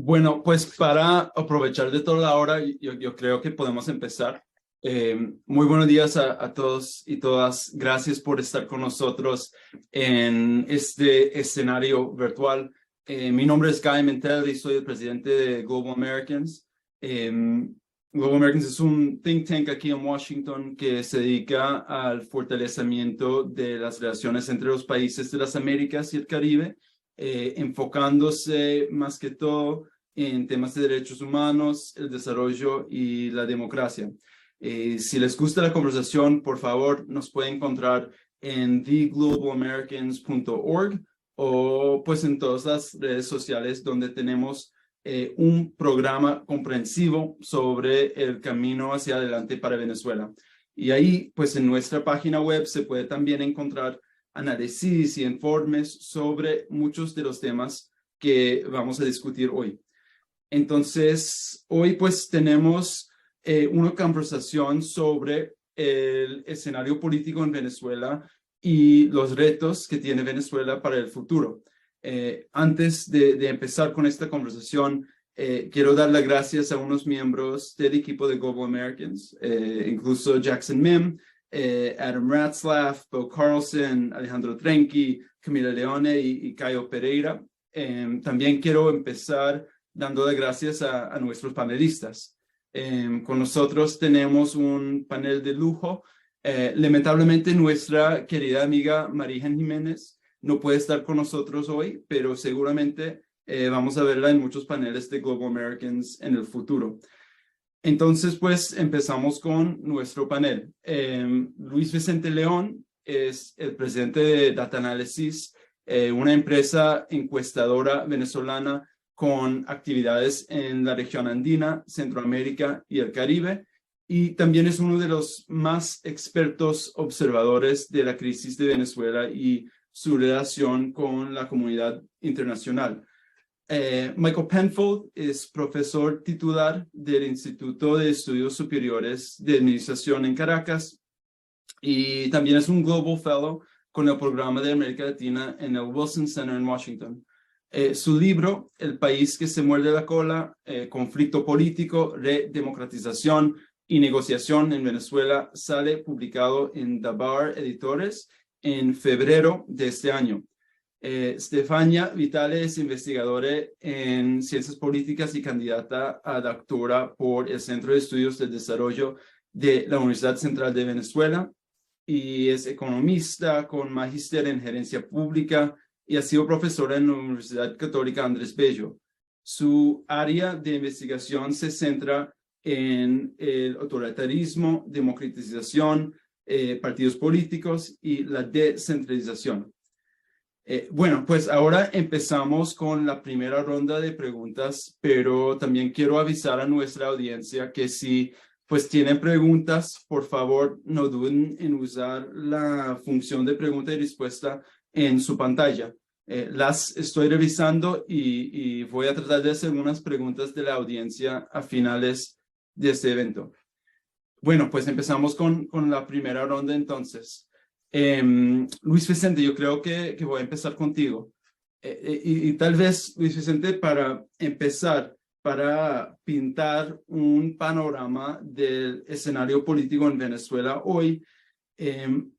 Bueno, pues para aprovechar de toda la hora, yo creo que podemos empezar. Muy buenos días a todos y todas. Gracias por estar con nosotros en este escenario virtual. Mi nombre es Guy Mentel y soy el presidente de Global Americans. Global Americans es un think tank aquí en Washington que se dedica al fortalecimiento de las relaciones entre los países de las Américas y el Caribe, enfocándose más que todo en temas de derechos humanos, el desarrollo y la democracia. Si les gusta la conversación, por favor, nos pueden encontrar en theglobalameriCans.org o pues en todas las redes sociales donde tenemos un programa comprensivo sobre el camino hacia adelante para Venezuela. Y ahí, pues en nuestra página web se puede también encontrar análisis y informes sobre muchos de los temas que vamos a discutir hoy. Entonces, hoy pues tenemos una conversación sobre el escenario político en Venezuela y los retos que tiene Venezuela para el futuro. Antes de empezar con esta conversación, quiero dar las gracias a unos miembros del equipo de Global Americans, incluso Jackson Mim, Adam Ratzlaff, Bo Carlson, Alejandro Trenki, Camila Leone y Caio Pereira. También quiero empezar dando las gracias a nuestros panelistas. Con nosotros tenemos un panel de lujo. Lamentablemente nuestra querida amiga María Jiménez no puede estar con nosotros hoy, pero seguramente vamos a verla en muchos paneles de Global Americans en el futuro. Entonces, pues empezamos con nuestro panel. Luis Vicente León es el presidente de Data Analysis, una empresa encuestadora venezolana con actividades en la región andina, Centroamérica y el Caribe, y también es uno de los más expertos observadores de la crisis de Venezuela y su relación con la comunidad internacional. Michael Penfold es profesor titular del Instituto de Estudios Superiores de Administración en Caracas y también es un Global Fellow con el programa de América Latina en el Wilson Center en Washington. Su libro, El país que se muerde la cola, conflicto político, redemocratización y negociación en Venezuela, sale publicado en Dabar Editores en febrero de este año. Stefania Vitale es investigadora en ciencias políticas y candidata a doctora por el Centro de Estudios del Desarrollo de la Universidad Central de Venezuela y es economista con magíster en gerencia pública y ha sido profesora en la Universidad Católica Andrés Bello. Su área de investigación se centra en el autoritarismo, democratización, partidos políticos y la descentralización. Bueno, pues ahora empezamos con la primera ronda de preguntas, pero también quiero avisar a nuestra audiencia que si pues tienen preguntas, por favor no duden en usar la función de pregunta y respuesta en su pantalla. Las estoy revisando y voy a tratar de hacer unas preguntas de la audiencia a finales de este evento. Bueno, pues empezamos con la primera ronda entonces. Luis Vicente, yo creo que voy a empezar contigo. Y tal vez, Luis Vicente, para empezar, para pintar un panorama del escenario político en Venezuela hoy,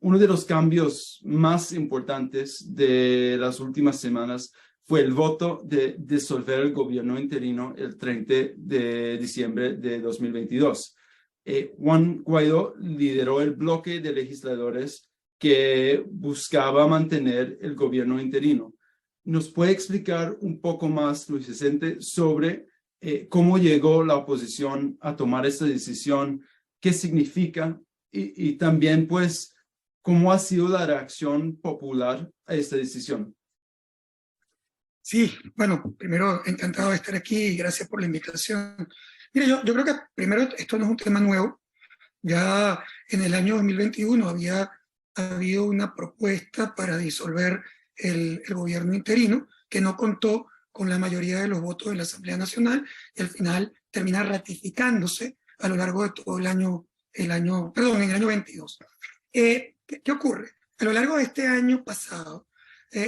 uno de los cambios más importantes de las últimas semanas fue el voto de disolver el gobierno interino el 30 de diciembre de 2022. Juan Guaidó lideró el bloque de legisladores que buscaba mantener el gobierno interino. ¿Nos puede explicar un poco más, Luis Vicente, sobre cómo llegó la oposición a tomar esta decisión, qué significa y también, pues, cómo ha sido la reacción popular a esta decisión? Sí, bueno, primero encantado de estar aquí y gracias por la invitación. Mira, yo creo que primero esto no es un tema nuevo. Ya en el año 2021 había habido una propuesta para disolver el gobierno interino que no contó con la mayoría de los votos de la Asamblea Nacional y al final termina ratificándose a lo largo de todo en el año 22. ¿Qué ocurre? A lo largo de este año pasado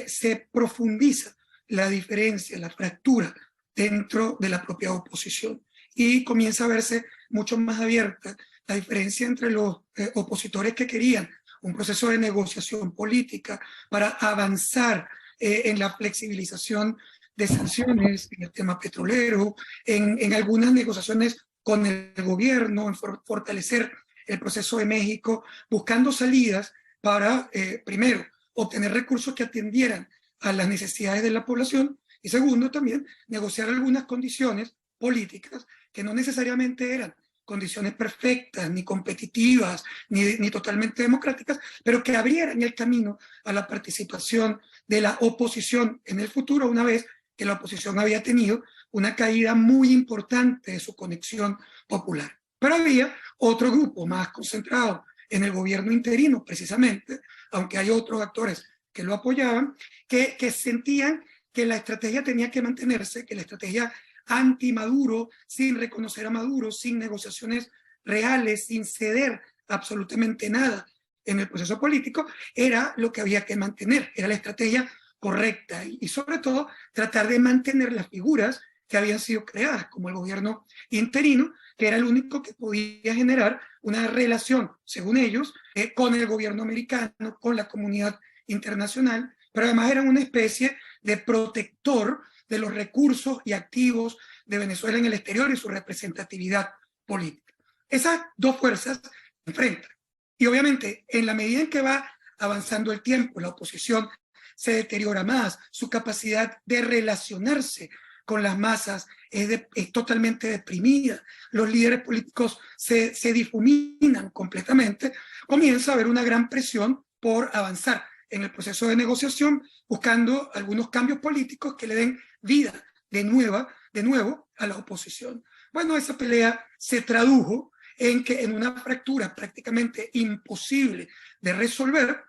se profundiza la diferencia, la fractura dentro de la propia oposición. Y comienza a verse mucho más abierta la diferencia entre los opositores que querían un proceso de negociación política para avanzar en la flexibilización de sanciones, en el tema petrolero, en algunas negociaciones con el gobierno, en fortalecer el proceso de México, buscando salidas para, primero, obtener recursos que atendieran a las necesidades de la población y segundo, también negociar algunas condiciones políticas que no necesariamente eran condiciones perfectas, ni competitivas, ni totalmente democráticas, pero que abrieran el camino a la participación de la oposición en el futuro, una vez que la oposición había tenido una caída muy importante de su conexión popular. Pero había otro grupo más concentrado en el gobierno interino, precisamente, aunque hay otros actores que lo apoyaban, que sentían que la estrategia tenía que mantenerse, que la estrategia anti-Maduro, sin reconocer a Maduro, sin negociaciones reales, sin ceder absolutamente nada en el proceso político, era lo que había que mantener, era la estrategia correcta y sobre todo tratar de mantener las figuras que habían sido creadas, como el gobierno interino, que era el único que podía generar una relación, según ellos, con el gobierno americano, con la comunidad internacional, pero además eran una especie de protector de los recursos y activos de Venezuela en el exterior y su representatividad política. Esas dos fuerzas se enfrentan. Y obviamente, en la medida en que va avanzando el tiempo, la oposición se deteriora más, su capacidad de relacionarse con las masas es totalmente deprimida, los líderes políticos se difuminan completamente, comienza a haber una gran presión por avanzar en el proceso de negociación, buscando algunos cambios políticos que le den vida de nuevo a la oposición. Bueno, esa pelea se tradujo en una fractura prácticamente imposible de resolver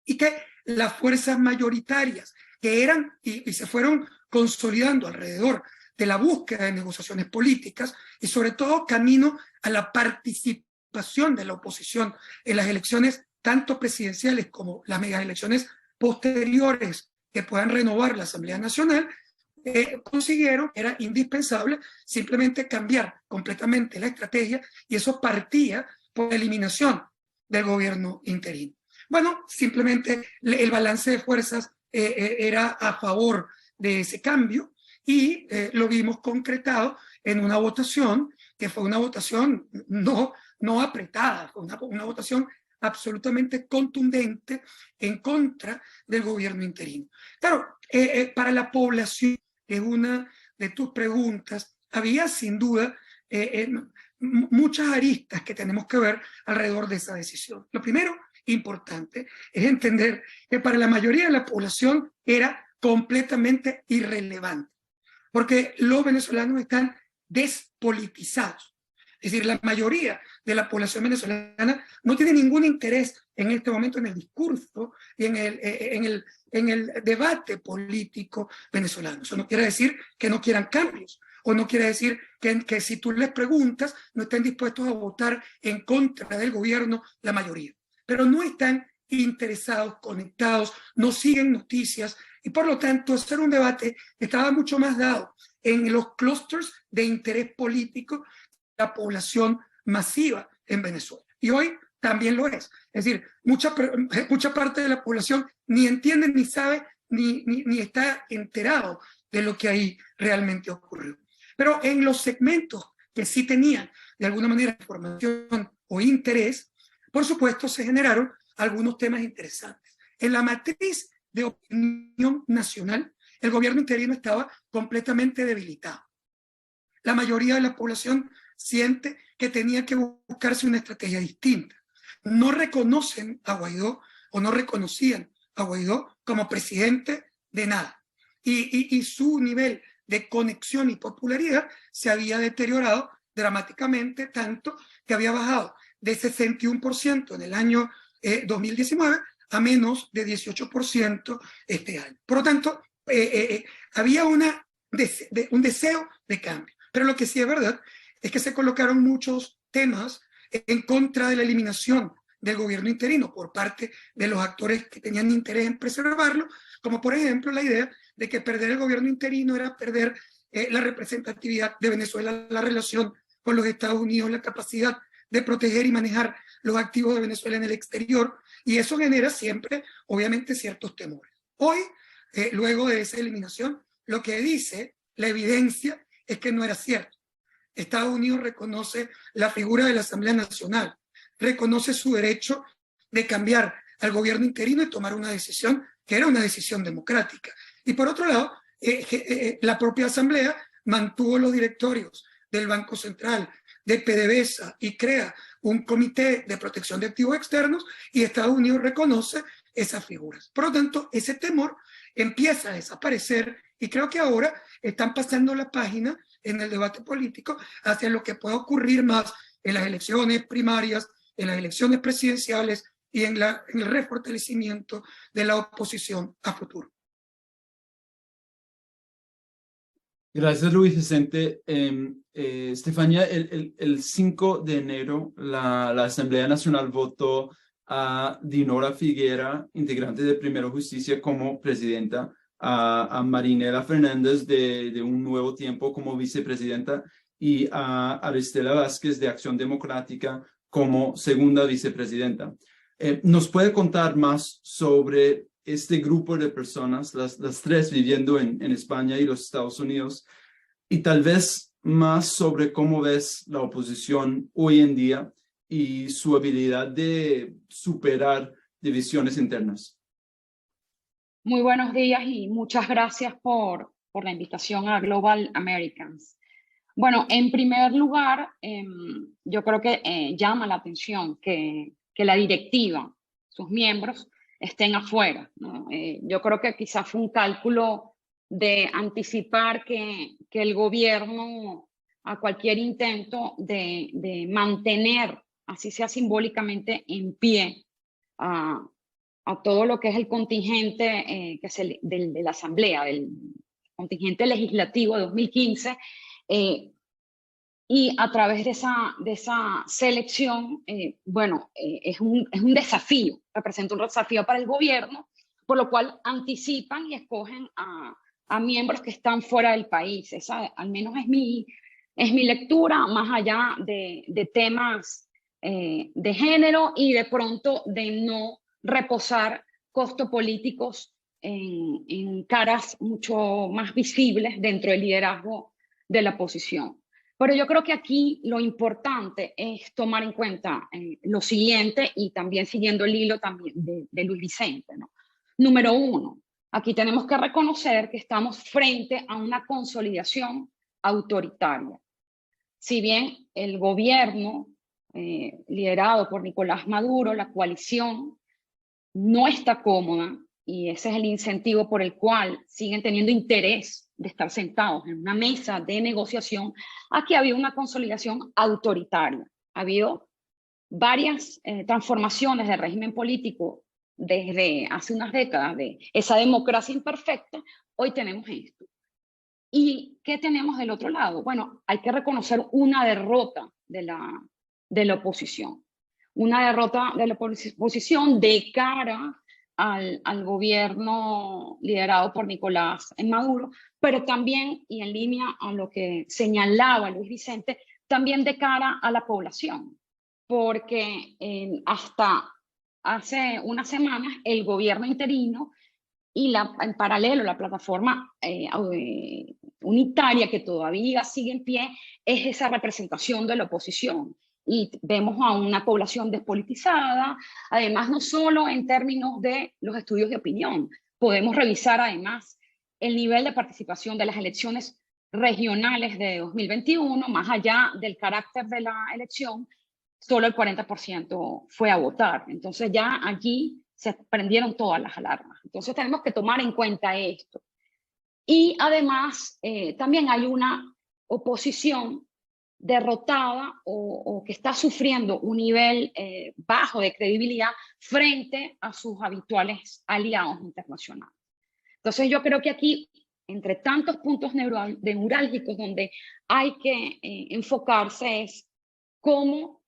y que las fuerzas mayoritarias que eran y se fueron consolidando alrededor de la búsqueda de negociaciones políticas y sobre todo camino a la participación de la oposición en las elecciones tanto presidenciales como las megaelecciones posteriores que puedan renovar la Asamblea Nacional, consiguieron que era indispensable simplemente cambiar completamente la estrategia y eso partía por la eliminación del gobierno interino. Bueno, simplemente el balance de fuerzas era a favor de ese cambio y lo vimos concretado en una votación que fue una votación no apretada, fue una votación absolutamente contundente en contra del gobierno interino. Claro, para la población, que es una de tus preguntas, había sin duda muchas aristas que tenemos que ver alrededor de esa decisión. Lo primero, importante, es entender que para la mayoría de la población era completamente irrelevante, porque los venezolanos están despolitizados. Es decir, la mayoría de la población venezolana no tiene ningún interés en este momento en el discurso y en el debate político venezolano. Eso no quiere decir que no quieran cambios, o no quiere decir que si tú les preguntas no estén dispuestos a votar en contra del gobierno la mayoría. Pero no están interesados, conectados, no siguen noticias y por lo tanto hacer un debate estaba mucho más dado en los clústeres de interés político de la población masiva en Venezuela. Y hoy también lo es. Es decir, mucha parte de la población ni entiende, ni sabe, ni está enterado de lo que ahí realmente ocurrió. Pero en los segmentos que sí tenían de alguna manera información o interés, por supuesto se generaron algunos temas interesantes. En la matriz de opinión nacional, el gobierno interino estaba completamente debilitado. La mayoría de la población siente que tenía que buscarse una estrategia distinta. No reconocen a Guaidó o no reconocían a Guaidó como presidente de nada. Y su nivel de conexión y popularidad se había deteriorado dramáticamente, tanto que había bajado de 61% en el año 2019 a menos de 18% este año. Por lo tanto, había un deseo de cambio. Pero lo que sí es verdad es que se colocaron muchos temas en contra de la eliminación del gobierno interino por parte de los actores que tenían interés en preservarlo, como por ejemplo la idea de que perder el gobierno interino era perder la representatividad de Venezuela, la relación con los Estados Unidos, la capacidad de proteger y manejar los activos de Venezuela en el exterior, y eso genera siempre, obviamente, ciertos temores. Hoy, luego de esa eliminación, lo que dice la evidencia es que no era cierto. Estados Unidos reconoce la figura de la Asamblea Nacional, reconoce su derecho de cambiar al gobierno interino y tomar una decisión que era una decisión democrática. Y por otro lado, la propia Asamblea mantuvo los directorios del Banco Central, de PDVSA, y crea un comité de protección de activos externos, y Estados Unidos reconoce esas figuras. Por lo tanto, ese temor empieza a desaparecer, y creo que ahora están pasando la página en el debate político hacia lo que pueda ocurrir más en las elecciones primarias, en las elecciones presidenciales y en el refortalecimiento de la oposición a futuro. Gracias, Luis Vicente. Estefanía, el 5 de enero la Asamblea Nacional votó a Dinora Figuera, integrante de Primero Justicia, como presidenta, a Marinela Fernández de Un Nuevo Tiempo como vicepresidenta, y a Aristela Vázquez de Acción Democrática como segunda vicepresidenta. ¿Nos puede contar más sobre este grupo de personas, las tres viviendo en España y los Estados Unidos, y tal vez más sobre cómo ves la oposición hoy en día y su habilidad de superar divisiones internas? Muy buenos días y muchas gracias por la invitación a Global Americans. Bueno, en primer lugar, yo creo que llama la atención que la directiva, sus miembros, estén afuera, ¿no? Yo creo que quizás fue un cálculo de anticipar que el gobierno, a cualquier intento de mantener, así sea simbólicamente, en pie a todo lo que es el contingente de la Asamblea, del contingente legislativo de 2015, y a través de esa selección, es un desafío, representa un desafío para el gobierno, por lo cual anticipan y escogen a miembros que están fuera del país. Esa al menos es mi lectura, más allá de temas de género y de pronto de no reposar costos políticos en caras mucho más visibles dentro del liderazgo de la oposición. Pero yo creo que aquí lo importante es tomar en cuenta lo siguiente, y también siguiendo el hilo también de Luis Vicente, ¿no? Número uno, aquí tenemos que reconocer que estamos frente a una consolidación autoritaria. Si bien el gobierno liderado por Nicolás Maduro, la coalición, no está cómoda, y ese es el incentivo por el cual siguen teniendo interés de estar sentados en una mesa de negociación, aquí ha habido una consolidación autoritaria. Ha habido varias transformaciones del régimen político desde hace unas décadas, de esa democracia imperfecta. Hoy tenemos esto. ¿Y qué tenemos del otro lado? Bueno, hay que reconocer una derrota de la oposición. Una derrota de la oposición de cara al gobierno liderado por Nicolás Maduro, pero también, y en línea a lo que señalaba Luis Vicente, también de cara a la población, porque hasta hace unas semanas el gobierno interino y en paralelo la plataforma unitaria, que todavía sigue en pie, es esa representación de la oposición. Y vemos a una población despolitizada, además no solo en términos de los estudios de opinión, podemos revisar además el nivel de participación de las elecciones regionales de 2021, más allá del carácter de la elección, solo el 40% fue a votar. Entonces ya allí se prendieron todas las alarmas. Entonces tenemos que tomar en cuenta esto. Y además también hay una oposición derrotada o que está sufriendo un nivel bajo de credibilidad frente a sus habituales aliados internacionales. Entonces yo creo que aquí, entre tantos puntos neurálgicos donde hay que enfocarse, es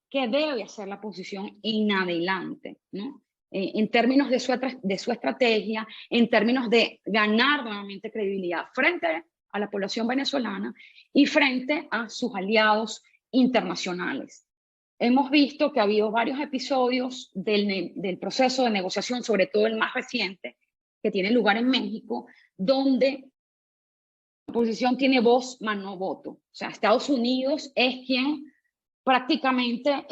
qué debe hacer la oposición en adelante, ¿no? En términos de su estrategia, en términos de ganar nuevamente credibilidad frente a la población venezolana y frente a sus aliados internacionales. Hemos visto que ha habido varios episodios del proceso de negociación, sobre todo el más reciente, que tiene lugar en México, donde la oposición tiene voz, mas no voto. O sea, Estados Unidos es quien prácticamente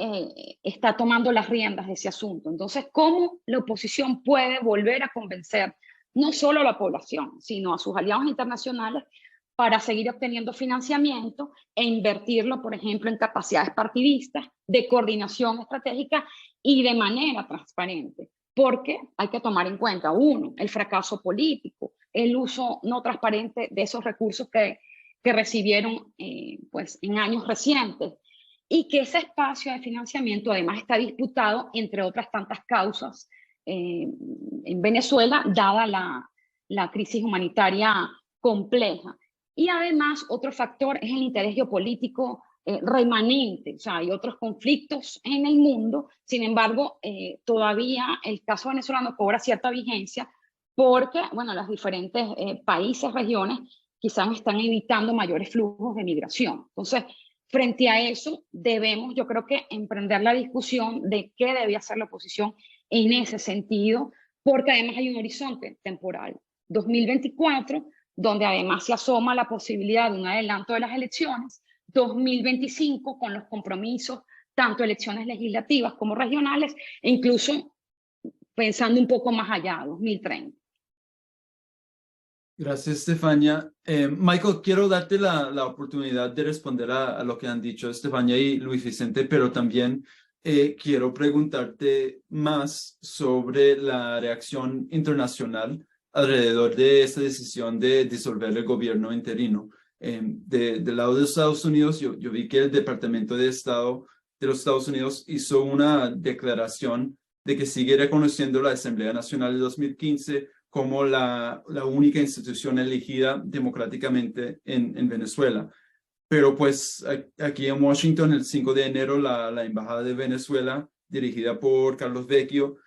está tomando las riendas de ese asunto. Entonces, ¿cómo la oposición puede volver a convencer no solo a la población, sino a sus aliados internacionales para seguir obteniendo financiamiento e invertirlo, por ejemplo, en capacidades partidistas, de coordinación estratégica y de manera transparente? Porque hay que tomar en cuenta, uno, el fracaso político, el uso no transparente de esos recursos que recibieron pues, en años recientes, y que ese espacio de financiamiento además está disputado, entre otras tantas causas, en Venezuela, dada la crisis humanitaria compleja. Y además, otro factor es el interés geopolítico remanente. O sea, hay otros conflictos en el mundo, sin embargo, todavía el caso venezolano cobra cierta vigencia porque, bueno, los diferentes países, regiones, quizás están evitando mayores flujos de migración. Entonces, frente a eso, debemos, yo creo que, emprender la discusión de qué debía hacer la oposición en ese sentido, porque además hay un horizonte temporal, 2024, donde además se asoma la posibilidad de un adelanto de las elecciones, 2025 con los compromisos, tanto elecciones legislativas como regionales, e incluso pensando un poco más allá, 2030. Gracias, Estefania. Michael, quiero darte la oportunidad de responder a lo que han dicho Estefania y Luis Vicente, pero también quiero preguntarte más sobre la reacción internacional alrededor de esta decisión de disolver el gobierno interino. Del lado de los Estados Unidos, yo vi que el Departamento de Estado de los Estados Unidos hizo una declaración de que sigue reconociendo la Asamblea Nacional de 2015 como la única institución elegida democráticamente en Venezuela. Pero pues aquí en Washington, el 5 de enero, la Embajada de Venezuela, dirigida por Carlos Vecchio,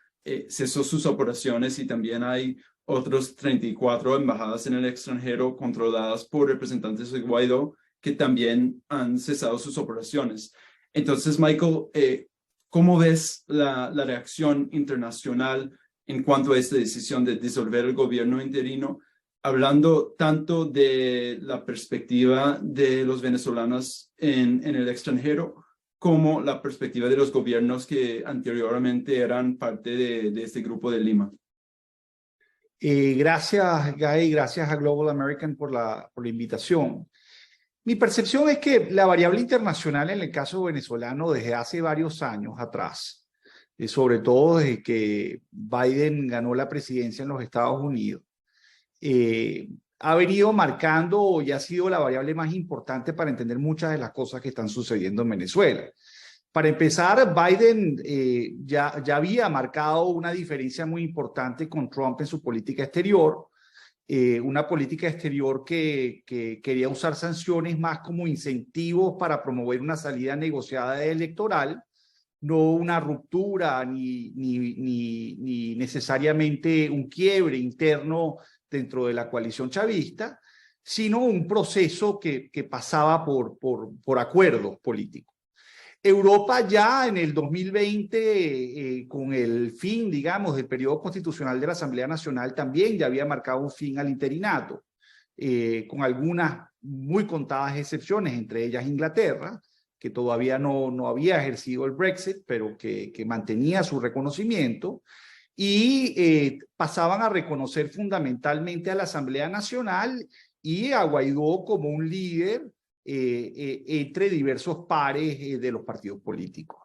cesó sus operaciones, y también hay otros 34 embajadas en el extranjero controladas por representantes de Guaidó que también han cesado sus operaciones. Entonces, Michael, ¿cómo ves la reacción internacional en cuanto a esta decisión de disolver el gobierno interino, hablando tanto de la perspectiva de los venezolanos en el extranjero, como la perspectiva de los gobiernos que anteriormente eran parte de este grupo de Lima? Gracias, Guy, gracias a Global American por la invitación. Mi percepción es que la variable internacional en el caso venezolano desde hace varios años atrás, sobre todo desde que Biden ganó la presidencia en los Estados Unidos, ha venido marcando y ha sido la variable más importante para entender muchas de las cosas que están sucediendo en Venezuela. Para empezar, Biden ya había marcado una diferencia muy importante con Trump en su política exterior, una política exterior que quería usar sanciones más como incentivos para promover una salida negociada electoral, no una ruptura ni necesariamente un quiebre interno dentro de la coalición chavista, sino un proceso que pasaba por acuerdos políticos. Europa ya en el 2020, con el fin, digamos, del periodo constitucional de la Asamblea Nacional, también ya había marcado un fin al interinato, con algunas muy contadas excepciones, entre ellas Inglaterra, que todavía no había ejercido el Brexit, pero que mantenía su reconocimiento, y pasaban a reconocer fundamentalmente a la Asamblea Nacional y a Guaidó como un líder entre diversos pares de los partidos políticos.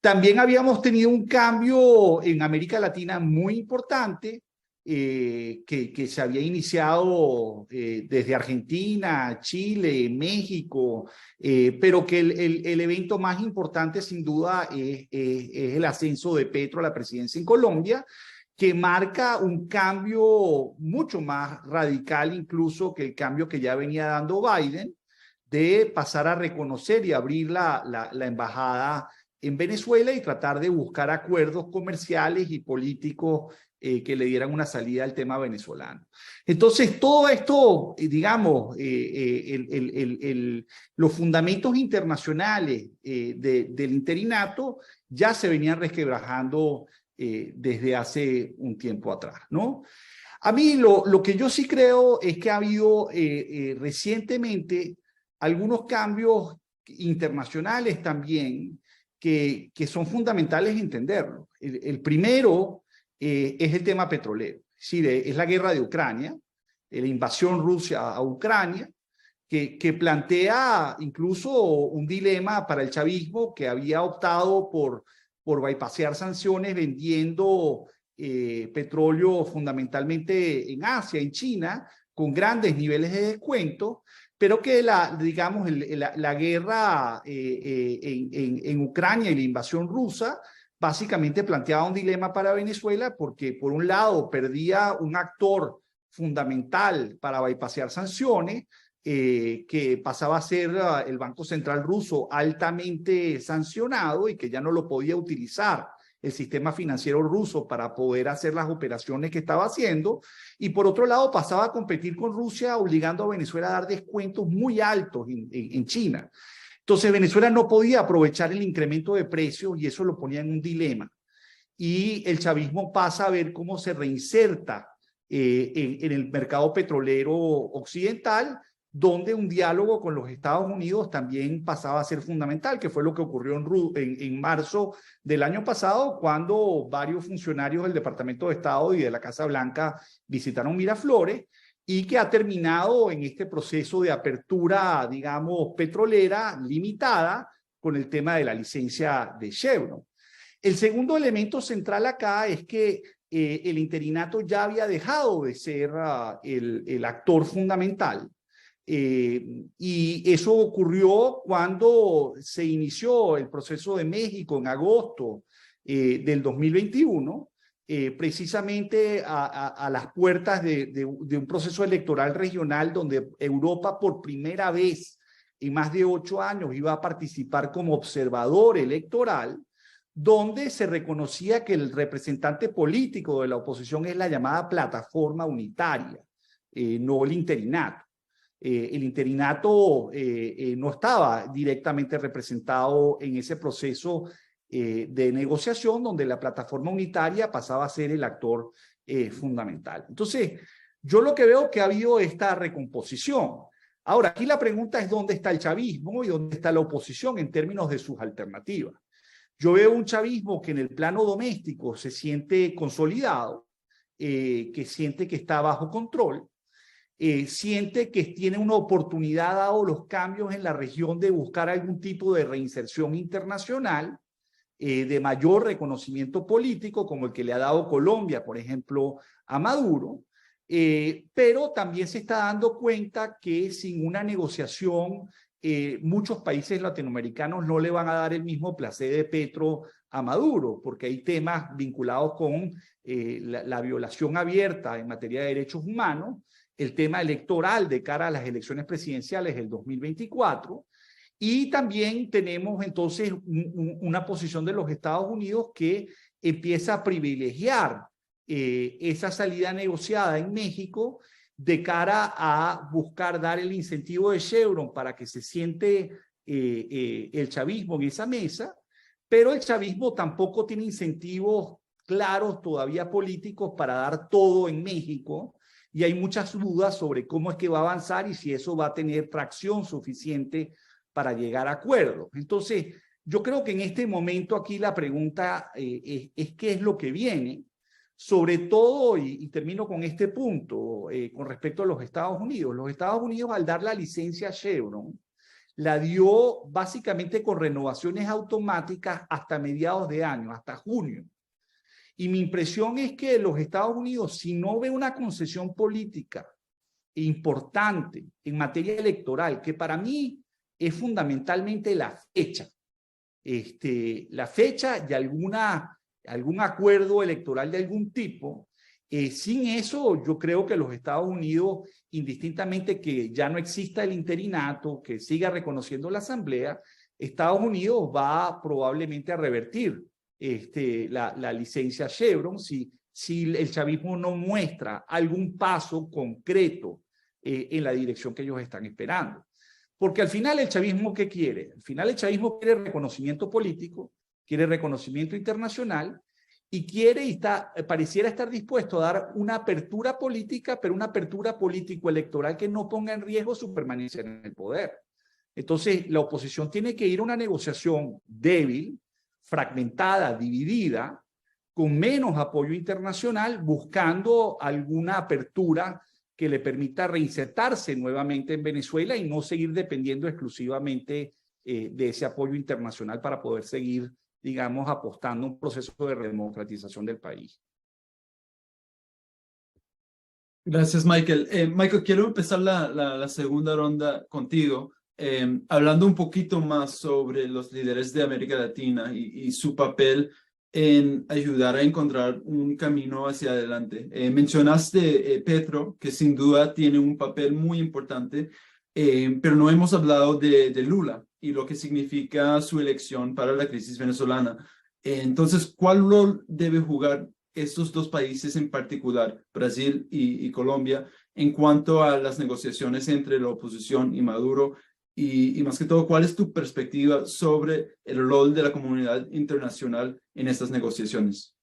También habíamos tenido un cambio en América Latina muy importante, que se había iniciado desde Argentina, Chile, México, pero que el evento más importante sin duda es el ascenso de Petro a la presidencia en Colombia, que marca un cambio mucho más radical incluso que el cambio que ya venía dando Biden, de pasar a reconocer y abrir la embajada en Venezuela y tratar de buscar acuerdos comerciales y políticos que le dieran una salida al tema venezolano. Entonces, todo esto, digamos, los fundamentos internacionales del interinato ya se venían resquebrajando desde hace un tiempo atrás, ¿no? A mí lo que yo sí creo es que ha habido recientemente algunos cambios internacionales también que son fundamentales entenderlo. El primero es el tema petrolero, es decir, es la guerra de Ucrania, la invasión Rusia a Ucrania, que plantea incluso un dilema para el chavismo que había optado por bypassear sanciones vendiendo petróleo fundamentalmente en Asia, en China, con grandes niveles de descuento, pero que digamos, la guerra en Ucrania y la invasión rusa básicamente planteaba un dilema para Venezuela porque por un lado perdía un actor fundamental para bypassear sanciones, que pasaba a ser el Banco Central ruso altamente sancionado y que ya no lo podía utilizar el sistema financiero ruso para poder hacer las operaciones que estaba haciendo, y por otro lado pasaba a competir con Rusia obligando a Venezuela a dar descuentos muy altos en China. Entonces Venezuela no podía aprovechar el incremento de precios y eso lo ponía en un dilema. Y el chavismo pasa a ver cómo se reinserta en el mercado petrolero occidental, donde un diálogo con los Estados Unidos también pasaba a ser fundamental, que fue lo que ocurrió en marzo del año pasado, cuando varios funcionarios del Departamento de Estado y de la Casa Blanca visitaron Miraflores, y que ha terminado en este proceso de apertura, digamos, petrolera limitada con el tema de la licencia de Chevron. El segundo elemento central acá es que el interinato ya había dejado de ser el actor fundamental. Y eso ocurrió cuando se inició el proceso de México en agosto del 2021, precisamente a las puertas de un proceso electoral regional donde Europa por primera vez en más de 8 años iba a participar como observador electoral, donde se reconocía que el representante político de la oposición es la llamada plataforma unitaria, no el interinato. El interinato no estaba directamente representado en ese proceso de negociación donde la plataforma unitaria pasaba a ser el actor fundamental. Entonces, yo lo que veo es que ha habido esta recomposición. Ahora, aquí la pregunta es dónde está el chavismo y dónde está la oposición en términos de sus alternativas. Yo veo un chavismo que en el plano doméstico se siente consolidado, que siente que está bajo control, siente que tiene una oportunidad, dado los cambios en la región, de buscar algún tipo de reinserción internacional, de mayor reconocimiento político, como el que le ha dado Colombia, por ejemplo, a Maduro, pero también se está dando cuenta que sin una negociación, muchos países latinoamericanos no le van a dar el mismo placer de Petro a Maduro, porque hay temas vinculados con la violación abierta en materia de derechos humanos, el tema electoral de cara a las elecciones presidenciales del 2024, y también tenemos entonces una posición de los Estados Unidos que empieza a privilegiar esa salida negociada en México de cara a buscar dar el incentivo de Chevron para que se siente el chavismo en esa mesa, pero el chavismo tampoco tiene incentivos claros todavía políticos para dar todo en México, y hay muchas dudas sobre cómo es que va a avanzar y si eso va a tener tracción suficiente para llegar a acuerdos. Entonces, yo creo que en este momento aquí la pregunta es qué es lo que viene, sobre todo, y termino con este punto, con respecto a los Estados Unidos. Los Estados Unidos, al dar la licencia a Chevron, la dio básicamente con renovaciones automáticas hasta mediados de año, hasta junio. Y mi impresión es que los Estados Unidos, si no ve una concesión política importante en materia electoral, que para mí es fundamentalmente la fecha de algún acuerdo electoral de algún tipo, sin eso yo creo que los Estados Unidos, indistintamente que ya no exista el interinato, que siga reconociendo la Asamblea, Estados Unidos va probablemente a revertir la licencia Chevron si el chavismo no muestra algún paso concreto en la dirección que ellos están esperando. Porque al final el chavismo, ¿qué quiere? Al final el chavismo quiere reconocimiento político, quiere reconocimiento internacional y pareciera estar dispuesto a dar una apertura política, pero una apertura político-electoral que no ponga en riesgo su permanencia en el poder. Entonces, la oposición tiene que ir a una negociación débil, fragmentada, dividida, con menos apoyo internacional, buscando alguna apertura que le permita reinsertarse nuevamente en Venezuela y no seguir dependiendo exclusivamente de ese apoyo internacional para poder seguir, digamos, apostando a un proceso de redemocratización del país. Gracias, Michael. Michael, quiero empezar la segunda ronda contigo, hablando un poquito más sobre los líderes de América Latina y su papel en ayudar a encontrar un camino hacia adelante. Mencionaste Petro, que sin duda tiene un papel muy importante, pero no hemos hablado de Lula y lo que significa su elección para la crisis venezolana. Entonces, ¿cuál rol debe jugar estos dos países en particular, Brasil y Colombia, en cuanto a las negociaciones entre la oposición y Maduro? Y más que todo, ¿cuál es tu perspectiva sobre el rol de la comunidad internacional en estas negociaciones?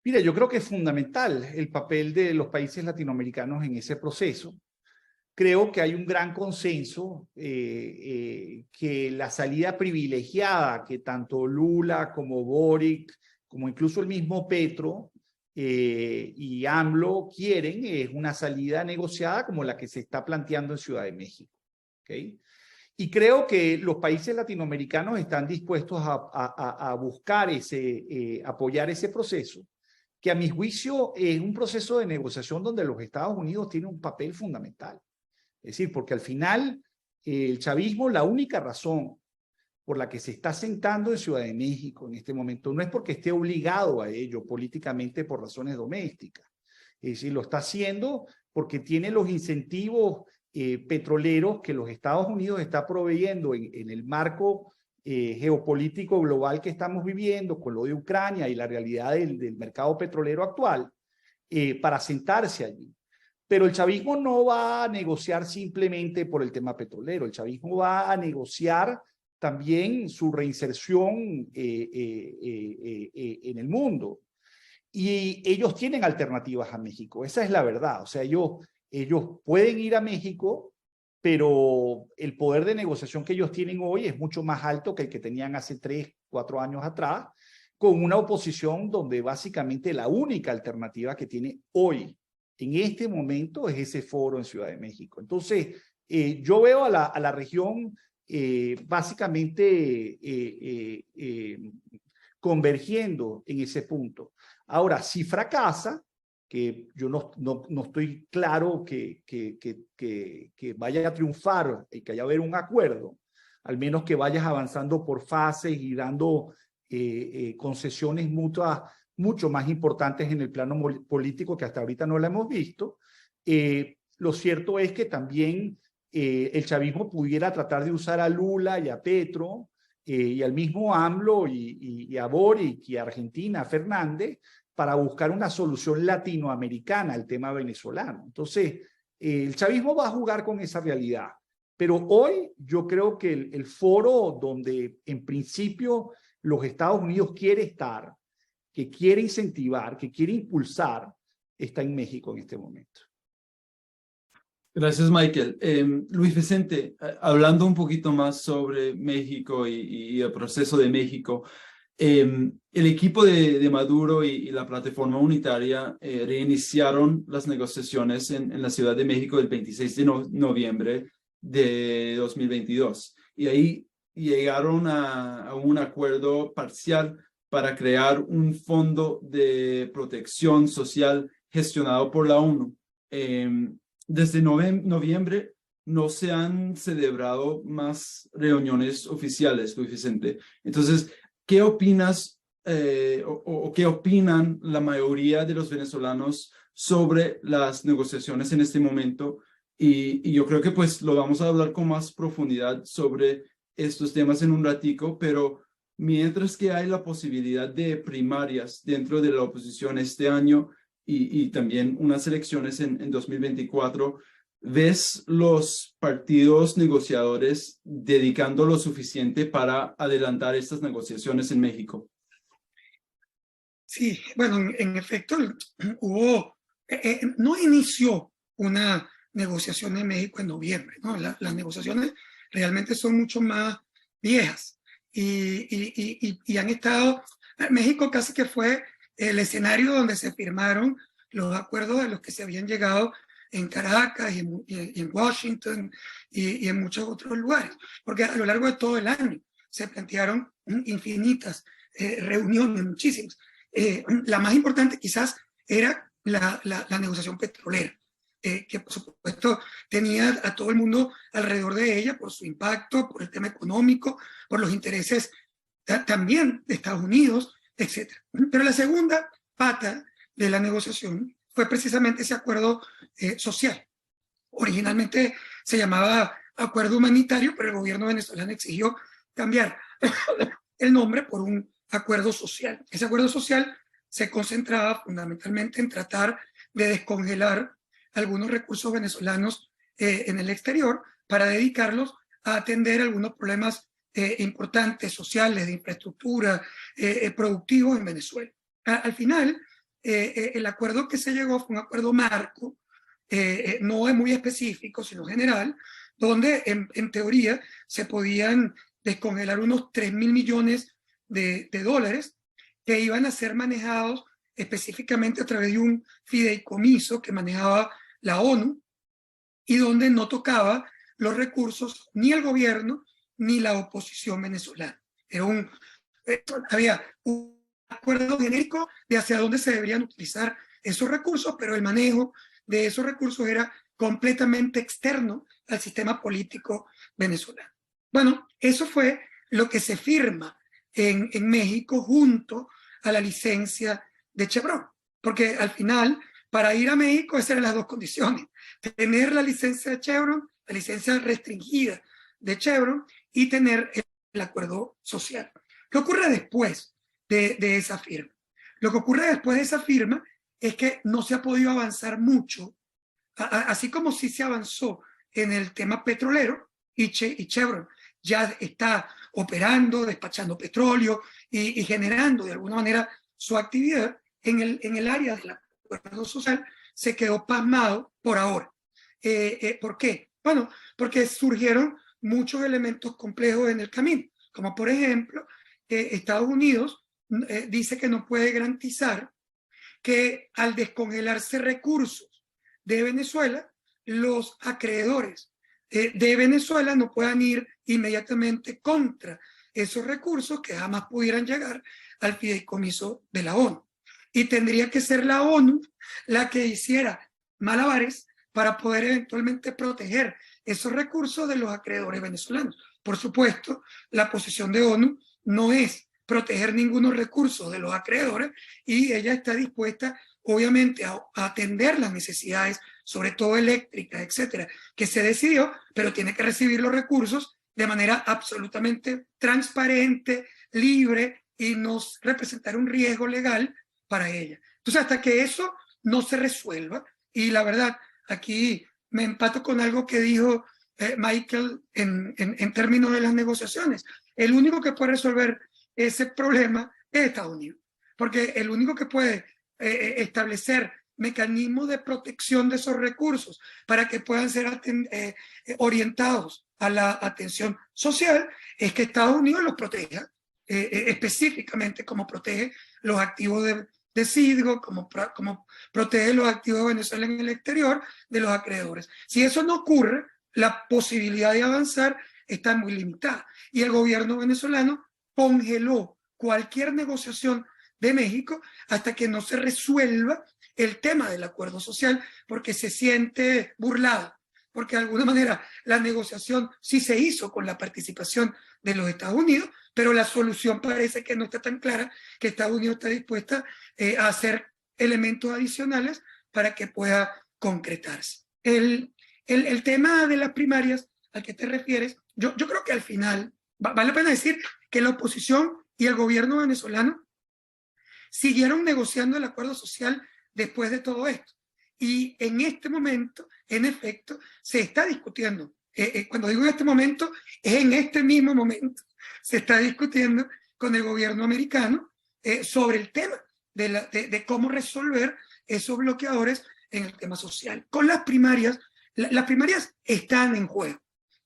Mira, yo creo que es fundamental el papel de los países latinoamericanos en ese proceso. Creo que hay un gran consenso que la salida privilegiada que tanto Lula como Boric, como incluso el mismo Petro y AMLO quieren es una salida negociada como la que se está planteando en Ciudad de México. ¿Okay? Y creo que los países latinoamericanos están dispuestos a buscar apoyar ese proceso, que a mi juicio es un proceso de negociación donde los Estados Unidos tienen un papel fundamental. Es decir, porque al final el chavismo, la única razón por la que se está sentando en Ciudad de México en este momento no es porque esté obligado a ello políticamente por razones domésticas. Es decir, lo está haciendo porque tiene los incentivos petroleros que los Estados Unidos está proveyendo en el marco geopolítico global que estamos viviendo con lo de Ucrania y la realidad del mercado petrolero actual para sentarse allí. Pero el chavismo no va a negociar simplemente por el tema petrolero, el chavismo va a negociar también su reinserción en el mundo. Y ellos tienen alternativas a México, esa es la verdad. O sea, ellos pueden ir a México, pero el poder de negociación que ellos tienen hoy es mucho más alto que el que tenían hace 3, 4 años atrás, con una oposición donde básicamente la única alternativa que tiene hoy, en este momento, es ese foro en Ciudad de México. Entonces, yo veo a la región básicamente convergiendo en ese punto. Ahora, si fracasa, que yo no estoy claro que vaya a triunfar y que haya haber un acuerdo, al menos que vayas avanzando por fases y dando concesiones mutuas mucho más importantes en el plano político que hasta ahorita no la hemos visto. Lo cierto es que también el chavismo pudiera tratar de usar a Lula y a Petro y al mismo AMLO y a Boric y a Argentina, a Fernández, para buscar una solución latinoamericana al tema venezolano. Entonces, el chavismo va a jugar con esa realidad. Pero hoy yo creo que el foro donde en principio los Estados Unidos quiere estar, que quiere incentivar, que quiere impulsar, está en México en este momento. Gracias, Michael. Luis Vicente, hablando un poquito más sobre México y el proceso de México, el equipo de Maduro y la plataforma unitaria reiniciaron las negociaciones en la Ciudad de México el 26 de noviembre de 2022. Y ahí llegaron a un acuerdo parcial para crear un fondo de protección social gestionado por la ONU. Desde noviembre no se han celebrado más reuniones oficiales, Luis Vicente. Entonces, ¿qué opinas o qué opinan la mayoría de los venezolanos sobre las negociaciones en este momento? Y yo creo que pues lo vamos a hablar con más profundidad sobre estos temas en un ratico, pero mientras que hay la posibilidad de primarias dentro de la oposición este año y también unas elecciones en 2024, ¿ves los partidos negociadores dedicando lo suficiente para adelantar estas negociaciones en México? Sí, bueno, en efecto, hubo, no inició una negociación en México en noviembre, ¿no? Las negociaciones realmente son mucho más viejas y han estado, México casi que fue el escenario donde se firmaron los acuerdos a los que se habían llegado en Caracas y en Washington y en muchos otros lugares, porque a lo largo de todo el año se plantearon infinitas reuniones, muchísimas. La más importante quizás era la negociación petrolera, que por supuesto tenía a todo el mundo alrededor de ella por su impacto, por el tema económico, por los intereses también de Estados Unidos, etc. Pero la segunda pata de la negociación fue precisamente ese acuerdo social. Originalmente se llamaba acuerdo humanitario, pero el gobierno venezolano exigió cambiar el nombre por un acuerdo social. Ese acuerdo social se concentraba fundamentalmente en tratar de descongelar algunos recursos venezolanos en el exterior para dedicarlos a atender algunos problemas importantes, sociales, de infraestructura, productivos en Venezuela. Al final, el acuerdo que se llegó fue un acuerdo marco, no es muy específico, sino general, donde en teoría se podían descongelar unos 3.000 millones de dólares que iban a ser manejados específicamente a través de un fideicomiso que manejaba la ONU y donde no tocaba los recursos ni el gobierno ni la oposición venezolana. Había un acuerdo genérico de hacia dónde se deberían utilizar esos recursos, pero el manejo de esos recursos era completamente externo al sistema político venezolano. Bueno, eso fue lo que se firma en México junto a la licencia de Chevron, porque al final, para ir a México, esas eran las dos condiciones: tener la licencia de Chevron, la licencia restringida de Chevron, y tener el acuerdo social. ¿Qué ocurre después de esa firma? Lo que ocurre después de esa firma es que no se ha podido avanzar mucho, así como sí se avanzó en el tema petrolero, y Chevron ya está operando, despachando petróleo y generando de alguna manera su actividad en el área del acuerdo social, se quedó pasmado por ahora. ¿Por qué? Bueno, porque surgieron muchos elementos complejos en el camino, como por ejemplo, Estados Unidos dice que no puede garantizar que al descongelarse recursos de Venezuela, los acreedores de Venezuela no puedan ir inmediatamente contra esos recursos que jamás pudieran llegar al fideicomiso de la ONU. Y tendría que ser la ONU la que hiciera malabares para poder eventualmente proteger esos recursos de los acreedores venezolanos. Por supuesto, la posición de ONU no es proteger ningunos recursos de los acreedores y ella está dispuesta, obviamente, a atender las necesidades, sobre todo eléctricas, etcétera, que se decidió, pero tiene que recibir los recursos de manera absolutamente transparente, libre y no representar un riesgo legal para ella. Entonces, hasta que eso no se resuelva, y la verdad, aquí me empato con algo que dijo Michael en términos de las negociaciones. El único que puede resolver ese problema es Estados Unidos, porque el único que puede establecer mecanismos de protección de esos recursos para que puedan ser orientados a la atención social es que Estados Unidos los proteja, específicamente como protege los activos de Citgo, como protege los activos de Venezuela en el exterior de los acreedores. Si eso no ocurre, la posibilidad de avanzar está muy limitada. Y el gobierno venezolano congeló cualquier negociación de México hasta que no se resuelva el tema del acuerdo social, porque se siente burlado, porque de alguna manera la negociación sí se hizo con la participación de los Estados Unidos, pero la solución parece que no está tan clara, que Estados Unidos está dispuesta a hacer elementos adicionales para que pueda concretarse. El tema de las primarias al que te refieres, yo creo que al final vale la pena decir que la oposición y el gobierno venezolano siguieron negociando el acuerdo social después de todo esto. Y en este momento, en efecto, se está discutiendo. Cuando digo en este momento, es en este mismo momento. Se está discutiendo con el gobierno americano sobre el tema de cómo resolver esos bloqueadores en el tema social. Con las primarias están en juego.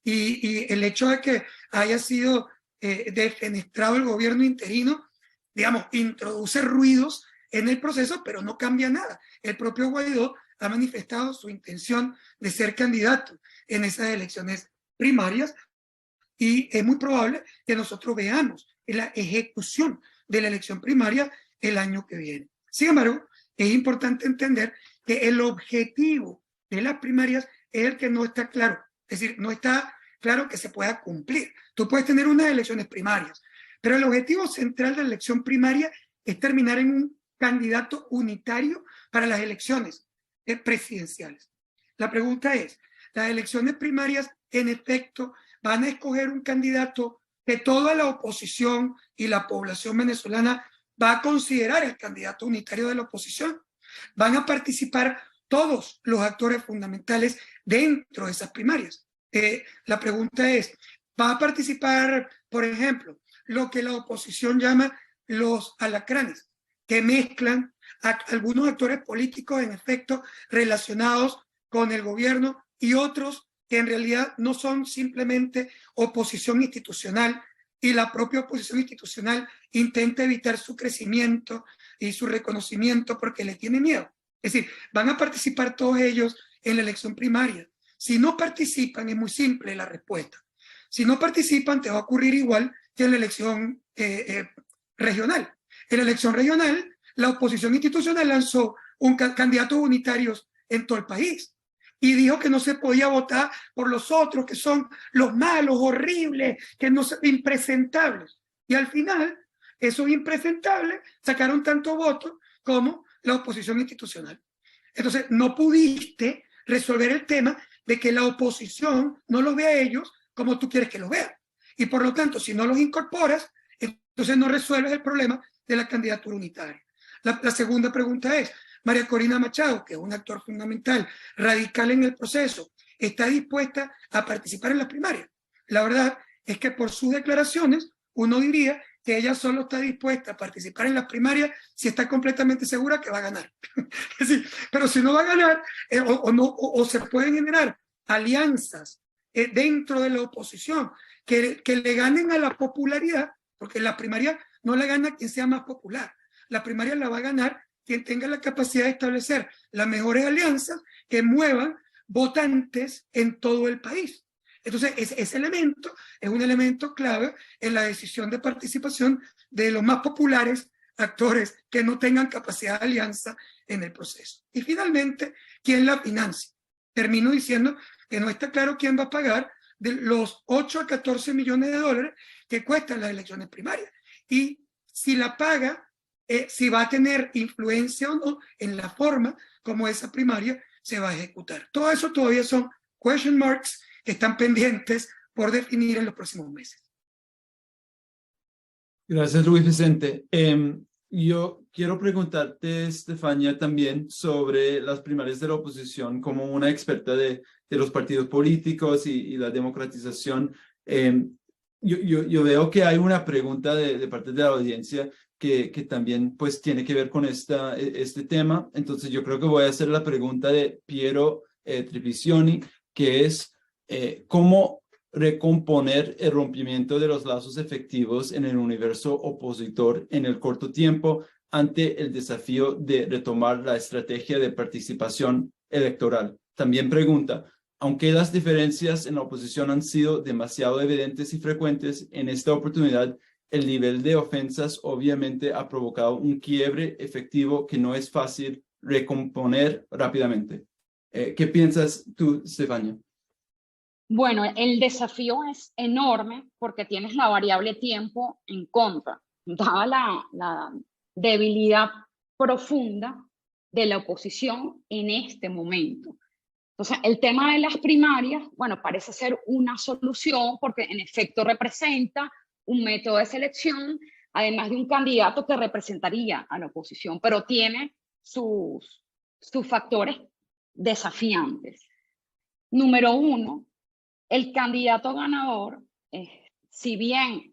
Y el hecho de que haya sido defenestrado el gobierno interino, digamos, introduce ruidos en el proceso, pero no cambia nada. El propio Guaidó ha manifestado su intención de ser candidato en esas elecciones primarias y es muy probable que nosotros veamos la ejecución de la elección primaria el año que viene. Sin embargo, es importante entender que el objetivo de las primarias es el que no está claro. Es decir, no está claro que se pueda cumplir. Tú puedes tener unas elecciones primarias, pero el objetivo central de la elección primaria es terminar en un candidato unitario para las elecciones presidenciales. La pregunta es, ¿las elecciones primarias en efecto van a escoger un candidato que toda la oposición y la población venezolana va a considerar el candidato unitario de la oposición? ¿Van a participar todos los actores fundamentales dentro de esas primarias? La pregunta es, ¿va a participar, por ejemplo, lo que la oposición llama los alacranes, que mezclan a algunos actores políticos en efecto relacionados con el gobierno y otros que en realidad no son simplemente oposición institucional, y la propia oposición institucional intenta evitar su crecimiento y su reconocimiento porque le tiene miedo? Es decir, van a participar todos ellos en la elección primaria. Si no participan, es muy simple la respuesta. Si no participan, te va a ocurrir igual que en la elección regional. En la elección regional, la oposición institucional lanzó candidatos unitarios en todo el país y dijo que no se podía votar por los otros, que son los malos, horribles, que no son impresentables. Y al final, esos impresentables sacaron tantos votos como la oposición institucional. Entonces, no pudiste resolver el tema de que la oposición no los vea a ellos como tú quieres que los vean. Y por lo tanto, si no los incorporas, entonces no resuelves el problema de la candidatura unitaria. La segunda pregunta es, María Corina Machado, que es un actor fundamental, radical en el proceso, ¿está dispuesta a participar en las primarias? La verdad es que por sus declaraciones uno diría que ella solo está dispuesta a participar en las primarias si está completamente segura que va a ganar. Es decir, pero si no va a ganar, o se pueden generar alianzas dentro de la oposición que le ganen a la popularidad, porque la primaria no la gana quien sea más popular, la primaria la va a ganar quien tenga la capacidad de establecer las mejores alianzas que muevan votantes en todo el país. Entonces, ese elemento es un elemento clave en la decisión de participación de los más populares actores que no tengan capacidad de alianza en el proceso. Y finalmente, ¿quién la financia? Termino diciendo que no está claro quién va a pagar de los 8 a 14 millones de dólares que cuestan las elecciones primarias. Y si la paga, si va a tener influencia o no en la forma como esa primaria se va a ejecutar. Todo eso todavía son question marks que están pendientes por definir en los próximos meses. Gracias, Luis Vicente. Yo quiero preguntarte, Estefania, también sobre las primarias de la oposición como una experta de los partidos políticos y la democratización. Yo veo que hay una pregunta de parte de la audiencia que también pues tiene que ver con este tema. Entonces yo creo que voy a hacer la pregunta de Piero Tripicioni, que es ¿cómo recomponer el rompimiento de los lazos efectivos en el universo opositor en el corto tiempo ante el desafío de retomar la estrategia de participación electoral? También pregunta, aunque las diferencias en la oposición han sido demasiado evidentes y frecuentes, en esta oportunidad el nivel de ofensas obviamente ha provocado un quiebre efectivo que no es fácil recomponer rápidamente. ¿Qué piensas tú, Estefania? Bueno, el desafío es enorme porque tienes la variable tiempo en contra, dada la debilidad profunda de la oposición en este momento. Entonces, el tema de las primarias, bueno, parece ser una solución porque en efecto representa un método de selección, además de un candidato que representaría a la oposición, pero tiene sus factores desafiantes. Número uno, el candidato ganador, si bien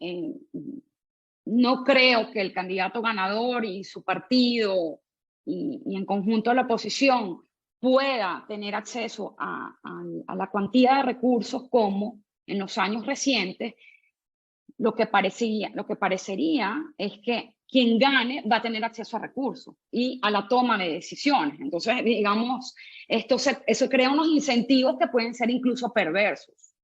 no creo que el candidato ganador y su partido y en conjunto la oposición pueda tener acceso a la cuantía de recursos como en los años recientes, lo que parecería es que quien gane va a tener acceso a recursos y a la toma de decisiones. Entonces, digamos, eso crea unos incentivos que pueden ser incluso perversos.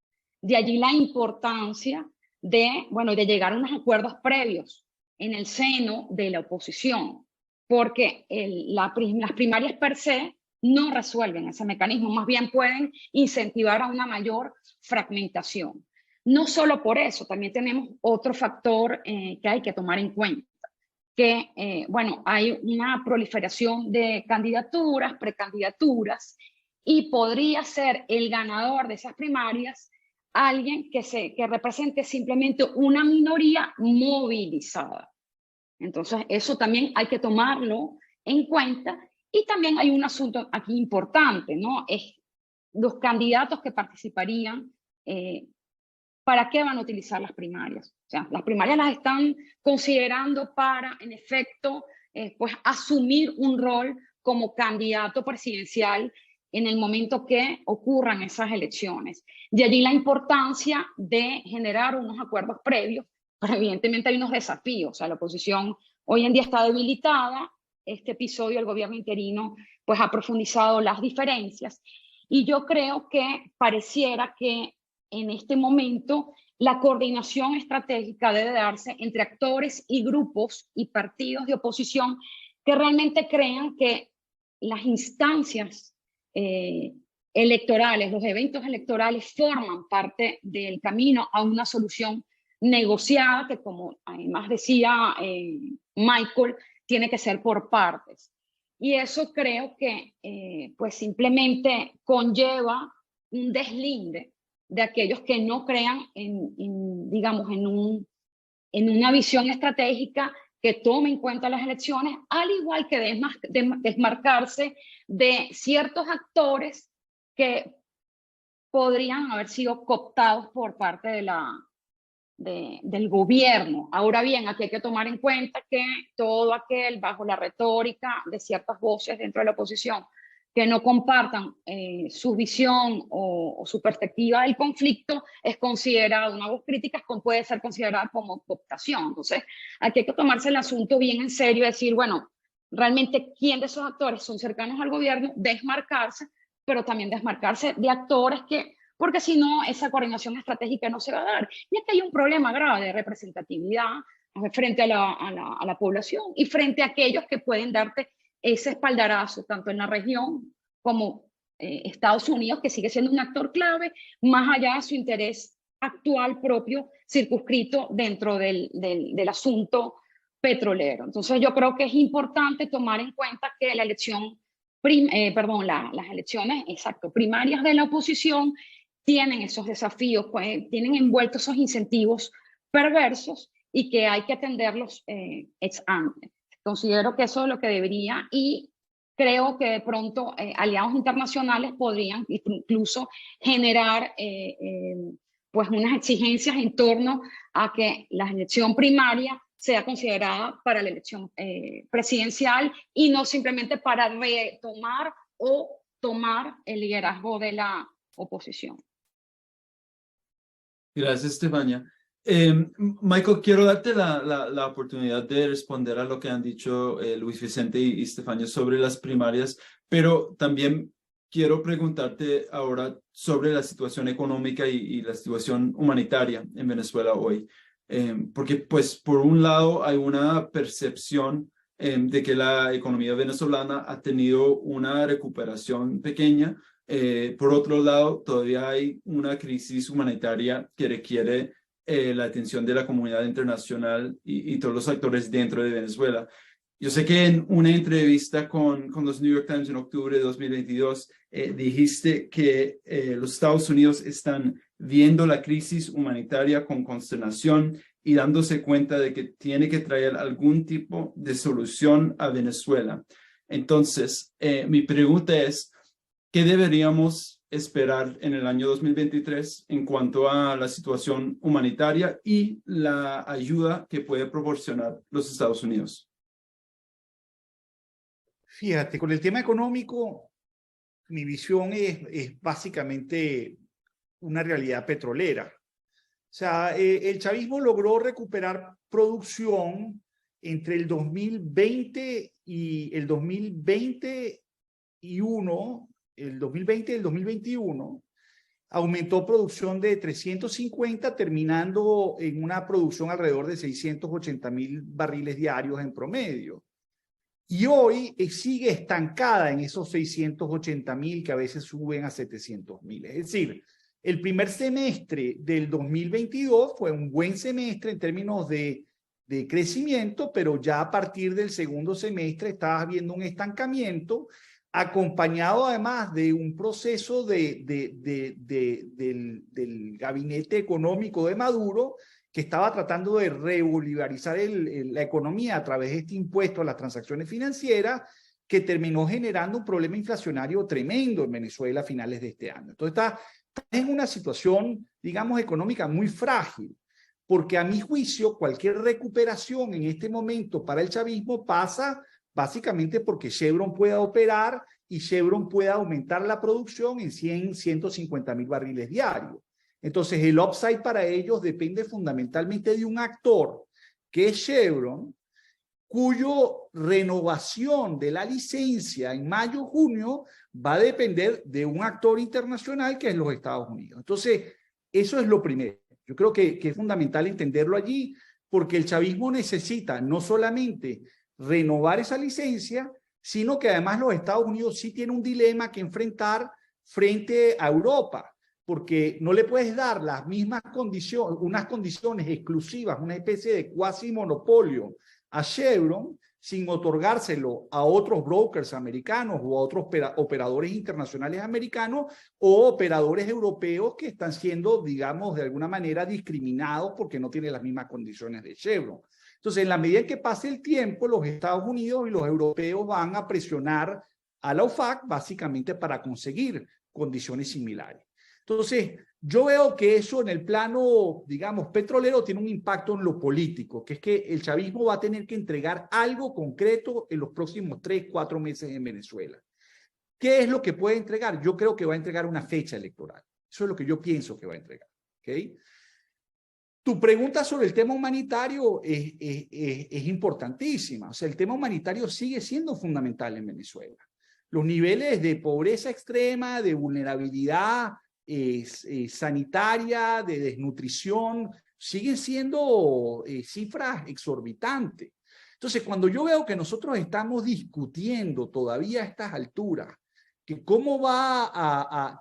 De allí la importancia de llegar a unos acuerdos previos en el seno de la oposición, porque las primarias per se no resuelven ese mecanismo, más bien pueden incentivar a una mayor fragmentación. No solo por eso, también tenemos otro factor que hay que tomar en cuenta, que hay una proliferación de candidaturas, precandidaturas, y podría ser el ganador de esas primarias alguien que represente simplemente una minoría movilizada. Entonces, eso también hay que tomarlo en cuenta. Y también hay un asunto aquí importante, ¿no? Es los candidatos que participarían, ¿para qué van a utilizar las primarias? O sea, las primarias las están considerando para, en efecto, pues asumir un rol como candidato presidencial en el momento que ocurran esas elecciones. De allí la importancia de generar unos acuerdos previos, pero evidentemente hay unos desafíos. O sea, la oposición hoy en día está debilitada. Este episodio, el gobierno interino, pues ha profundizado las diferencias. Y yo creo que pareciera que en este momento la coordinación estratégica debe darse entre actores y grupos y partidos de oposición que realmente crean que las instancias electorales, los eventos electorales forman parte del camino a una solución negociada que, como además decía Michael, tiene que ser por partes. Y eso creo que pues simplemente conlleva un deslinde de aquellos que no crean digamos, en una visión estratégica que tome en cuenta las elecciones, al igual que desmarcarse de ciertos actores que podrían haber sido cooptados por parte del gobierno. Ahora bien, aquí hay que tomar en cuenta que todo aquel bajo la retórica de ciertas voces dentro de la oposición que no compartan su visión o su perspectiva del conflicto es considerada una voz crítica, puede ser considerada como cooptación. Entonces, aquí hay que tomarse el asunto bien en serio y decir, bueno, realmente quién de esos actores son cercanos al gobierno, desmarcarse, pero también desmarcarse de actores porque si no, esa coordinación estratégica no se va a dar. Y aquí hay un problema grave de representatividad frente a la población y frente a aquellos que pueden darte ese espaldarazo, tanto en la región como Estados Unidos, que sigue siendo un actor clave, más allá de su interés actual propio, circunscrito dentro del asunto petrolero. Entonces yo creo que es importante tomar en cuenta que la elección, las elecciones, primarias de la oposición tienen esos desafíos, pues, tienen envueltos esos incentivos perversos y que hay que atenderlos ex ante. Considero que eso es lo que debería, y creo que de pronto aliados internacionales podrían incluso generar pues unas exigencias en torno a que la elección primaria sea considerada para la elección presidencial y no simplemente para retomar o tomar el liderazgo de la oposición. Gracias, Estefania. Michael, quiero darte la oportunidad de responder a lo que han dicho Luis Vicente y Estefania sobre las primarias, pero también quiero preguntarte ahora sobre la situación económica y la situación humanitaria en Venezuela hoy. Porque, pues, por un lado hay una percepción de que la economía venezolana ha tenido una recuperación pequeña. Por otro lado, todavía hay una crisis humanitaria que requiere la atención de la comunidad internacional y todos los actores dentro de Venezuela. Yo sé que en una entrevista con los New York Times en octubre de 2022 dijiste que los Estados Unidos están viendo la crisis humanitaria con consternación y dándose cuenta de que tiene que traer algún tipo de solución a Venezuela. Entonces, mi pregunta es, ¿qué deberíamos esperar en el año 2023 en cuanto a la situación humanitaria y la ayuda que puede proporcionar los Estados Unidos? Fíjate, con el tema económico, mi visión es básicamente una realidad petrolera. O sea, el chavismo logró recuperar producción entre el 2020 y el 2020 y el 2020 y el 2021, aumentó producción de 350, terminando en una producción alrededor de 680.000 barriles diarios en promedio. Y hoy sigue estancada en esos 680.000 que a veces suben a 700.000. Es decir, el primer semestre del 2022 fue un buen semestre en términos de crecimiento, pero ya a partir del segundo semestre estabas viendo un estancamiento, acompañado además de un proceso del gabinete económico de Maduro, que estaba tratando de rebolivarizar la economía a través de este impuesto a las transacciones financieras, que terminó generando un problema inflacionario tremendo en Venezuela a finales de este año. Entonces está en una situación, digamos, económica muy frágil, porque a mi juicio cualquier recuperación en este momento para el chavismo pasa básicamente porque Chevron pueda operar y Chevron pueda aumentar la producción en 150.000 barriles diarios. Entonces, el upside para ellos depende fundamentalmente de un actor, que es Chevron, cuyo renovación de la licencia en mayo o junio va a depender de un actor internacional que es los Estados Unidos. Entonces, eso es lo primero. Yo creo que es fundamental entenderlo allí, porque el chavismo necesita no solamente renovar esa licencia, sino que además los Estados Unidos sí tienen un dilema que enfrentar frente a Europa, porque no le puedes dar las mismas condiciones, unas condiciones exclusivas, una especie de cuasi monopolio a Chevron sin otorgárselo a otros brokers americanos o a otros operadores internacionales americanos o operadores europeos que están siendo, digamos, de alguna manera discriminados porque no tienen las mismas condiciones de Chevron. Entonces, en la medida en que pase el tiempo, los Estados Unidos y los europeos van a presionar a la OFAC básicamente para conseguir condiciones similares. Entonces, yo veo que eso en el plano, digamos, petrolero tiene un impacto en lo político, que es que el chavismo va a tener que entregar algo concreto en los próximos 3-4 meses en Venezuela. ¿Qué es lo que puede entregar? Yo creo que va a entregar una fecha electoral. Eso es lo que yo pienso que va a entregar. ¿Okay? Tu pregunta sobre el tema humanitario es importantísima. O sea, el tema humanitario sigue siendo fundamental en Venezuela. Los niveles de pobreza extrema, de vulnerabilidad sanitaria, de desnutrición, siguen siendo cifras exorbitantes. Entonces, cuando yo veo que nosotros estamos discutiendo todavía a estas alturas, que cómo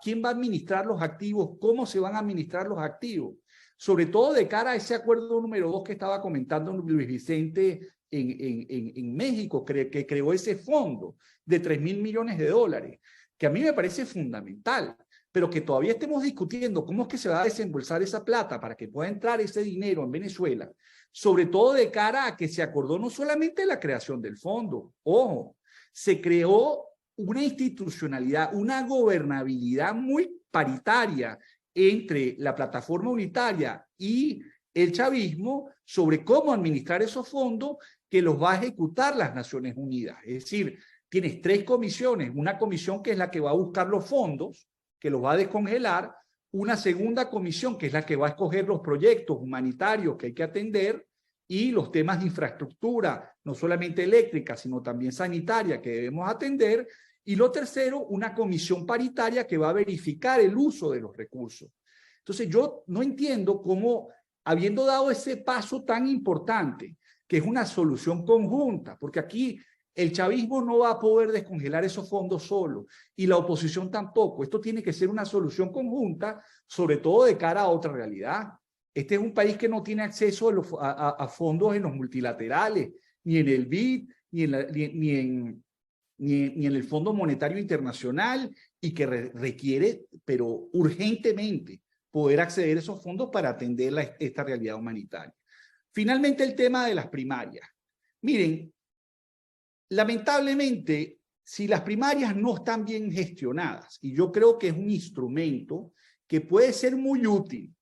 quién va a administrar los activos, cómo se van a administrar los activos, sobre todo de cara a ese acuerdo número 2 que estaba comentando Luis Vicente en México, que creó ese fondo de $3.000 millones, que a mí me parece fundamental, pero que todavía estemos discutiendo cómo es que se va a desembolsar esa plata para que pueda entrar ese dinero en Venezuela, sobre todo de cara a que se acordó no solamente la creación del fondo, ojo, se creó una institucionalidad, una gobernabilidad muy paritaria entre la plataforma unitaria y el chavismo sobre cómo administrar esos fondos que los va a ejecutar las Naciones Unidas. Es decir, tienes 3 comisiones, una comisión que es la que va a buscar los fondos, que los va a descongelar, una segunda comisión que es la que va a escoger los proyectos humanitarios que hay que atender y los temas de infraestructura, no solamente eléctrica, sino también sanitaria que debemos atender, y lo tercero, una comisión paritaria que va a verificar el uso de los recursos. Entonces yo no entiendo cómo, habiendo dado ese paso tan importante, que es una solución conjunta, porque aquí el chavismo no va a poder descongelar esos fondos solo y la oposición tampoco. Esto tiene que ser una solución conjunta, sobre todo de cara a otra realidad. Este es un país que no tiene acceso a fondos en los multilaterales, ni en el BID, ni en el Fondo Monetario Internacional, y que requiere, pero urgentemente, poder acceder a esos fondos para atender esta realidad humanitaria. Finalmente, el tema de las primarias. Miren, lamentablemente, si las primarias no están bien gestionadas, y yo creo que es un instrumento que puede ser muy útil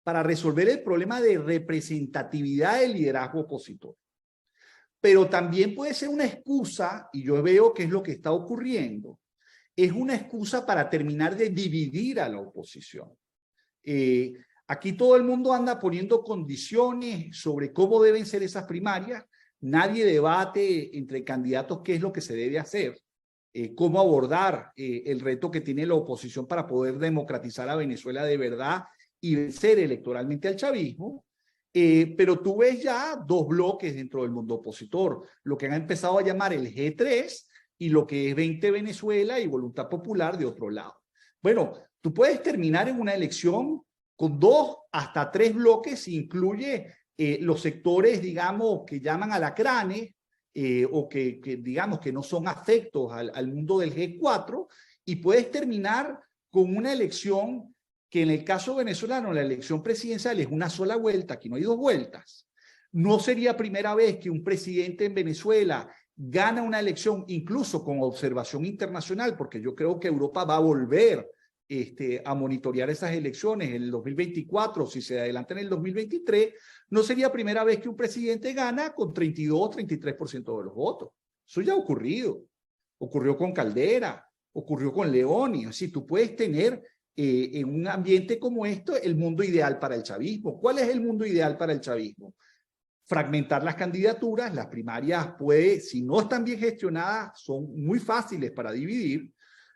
para resolver el problema de representatividad del liderazgo opositor, pero también puede ser una excusa, y yo veo que es lo que está ocurriendo, es una excusa para terminar de dividir a la oposición. Aquí todo el mundo anda poniendo condiciones sobre cómo deben ser esas primarias. Nadie debate entre candidatos qué es lo que se debe hacer, cómo abordar el reto que tiene la oposición para poder democratizar a Venezuela de verdad y vencer electoralmente al chavismo. Pero tú ves ya dos bloques dentro del mundo opositor, lo que han empezado a llamar el G3 y lo que es 20 Venezuela y Voluntad Popular de otro lado. Bueno, tú puedes terminar en una elección con 2 hasta 3 bloques, si incluye los sectores, digamos, que llaman alacranes o que digamos que no son afectos al mundo del G4, y puedes terminar con una elección que en el caso venezolano la elección presidencial es una sola vuelta, aquí no hay 2 vueltas. No sería primera vez que un presidente en Venezuela gana una elección, incluso con observación internacional, porque yo creo que Europa va a volver a monitorear esas elecciones en el 2024, si se adelanta en el 2023, no sería primera vez que un presidente gana con 32, 33% de los votos. Eso ya ha ocurrido. Ocurrió con Caldera, ocurrió con León, y así tú puedes tener en un ambiente como esto el mundo ideal para el chavismo. ¿Cuál es el mundo ideal para el chavismo? Fragmentar las candidaturas, las primarias si no están bien gestionadas, son muy fáciles para dividir.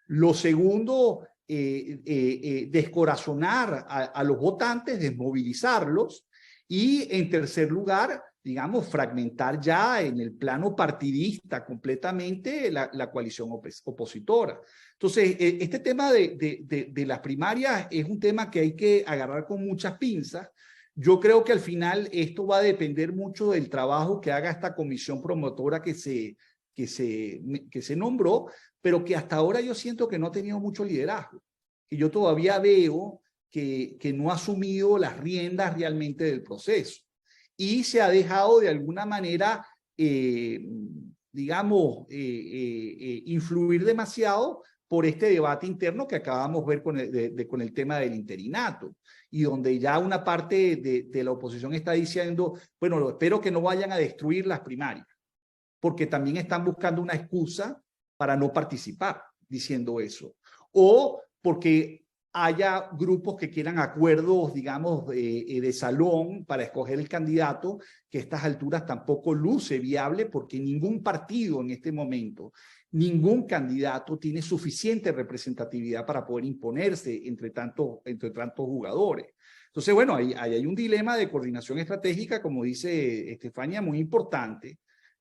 Lo segundo, descorazonar a los votantes, desmovilizarlos. Y en tercer lugar, digamos, fragmentar ya en el plano partidista completamente la coalición opositora. Entonces, este tema de las primarias es un tema que hay que agarrar con muchas pinzas. Yo creo que al final esto va a depender mucho del trabajo que haga esta comisión promotora que se nombró, pero que hasta ahora yo siento que no ha tenido mucho liderazgo, que yo todavía veo que no ha asumido las riendas realmente del proceso y se ha dejado de alguna manera, digamos, influir demasiado por este debate interno que acabamos de ver con el tema del interinato, y donde ya una parte de la oposición está diciendo, bueno, espero que no vayan a destruir las primarias, porque también están buscando una excusa para no participar, diciendo eso. O porque haya grupos que quieran acuerdos, digamos, de salón para escoger el candidato, que a estas alturas tampoco luce viable, porque ningún partido en este momento, ningún candidato tiene suficiente representatividad para poder imponerse entre tantos jugadores. Entonces, bueno, ahí hay un dilema de coordinación estratégica, como dice Estefania, muy importante,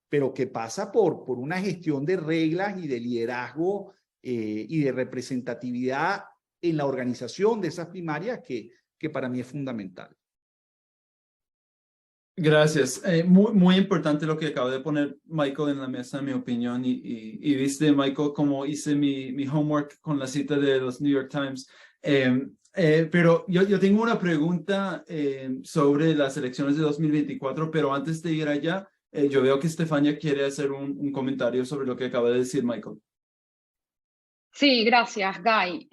pero que pasa por una gestión de reglas y de liderazgo y de representatividad en la organización de esas primarias que para mí es fundamental. Gracias. Muy importante lo que acaba de poner Michael en la mesa, en mi opinión, y viste, Michael, como hice mi homework con la cita de los New York Times. Pero yo tengo una pregunta sobre las elecciones de 2024, pero antes de ir allá, yo veo que Estefania quiere hacer un comentario sobre lo que acaba de decir Michael. Sí, gracias, Guy.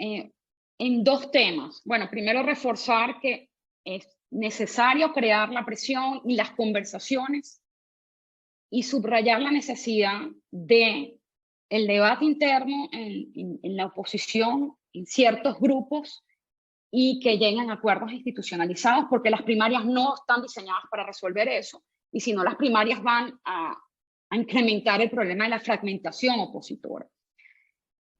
En 2 temas. Bueno, primero reforzar que es necesario crear la presión y las conversaciones y subrayar la necesidad de el debate interno en la oposición, en ciertos grupos, y que lleguen a acuerdos institucionalizados, porque las primarias no están diseñadas para resolver eso, y si no, las primarias van a incrementar el problema de la fragmentación opositora.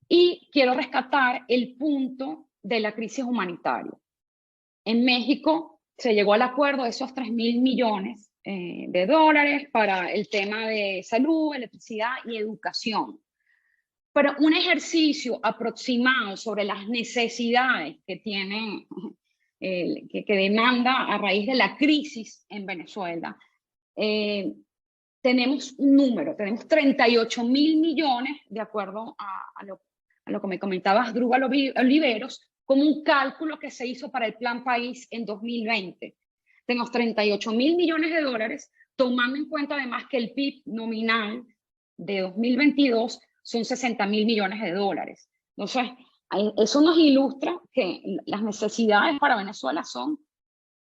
Y quiero rescatar el punto de la crisis humanitaria. En México se llegó al acuerdo de esos 3.000 millones de dólares para el tema de salud, electricidad y educación. Pero un ejercicio aproximado sobre las necesidades que tienen, que demanda a raíz de la crisis en Venezuela, tenemos un número, tenemos 38.000 millones, de acuerdo a lo que me comentaba Asdrúbal Oliveros, como un cálculo que se hizo para el Plan País en 2020. Tenemos 38.000 millones de dólares, tomando en cuenta además que el PIB nominal de 2022 son 60.000 millones de dólares. Entonces, eso nos ilustra que las necesidades para Venezuela son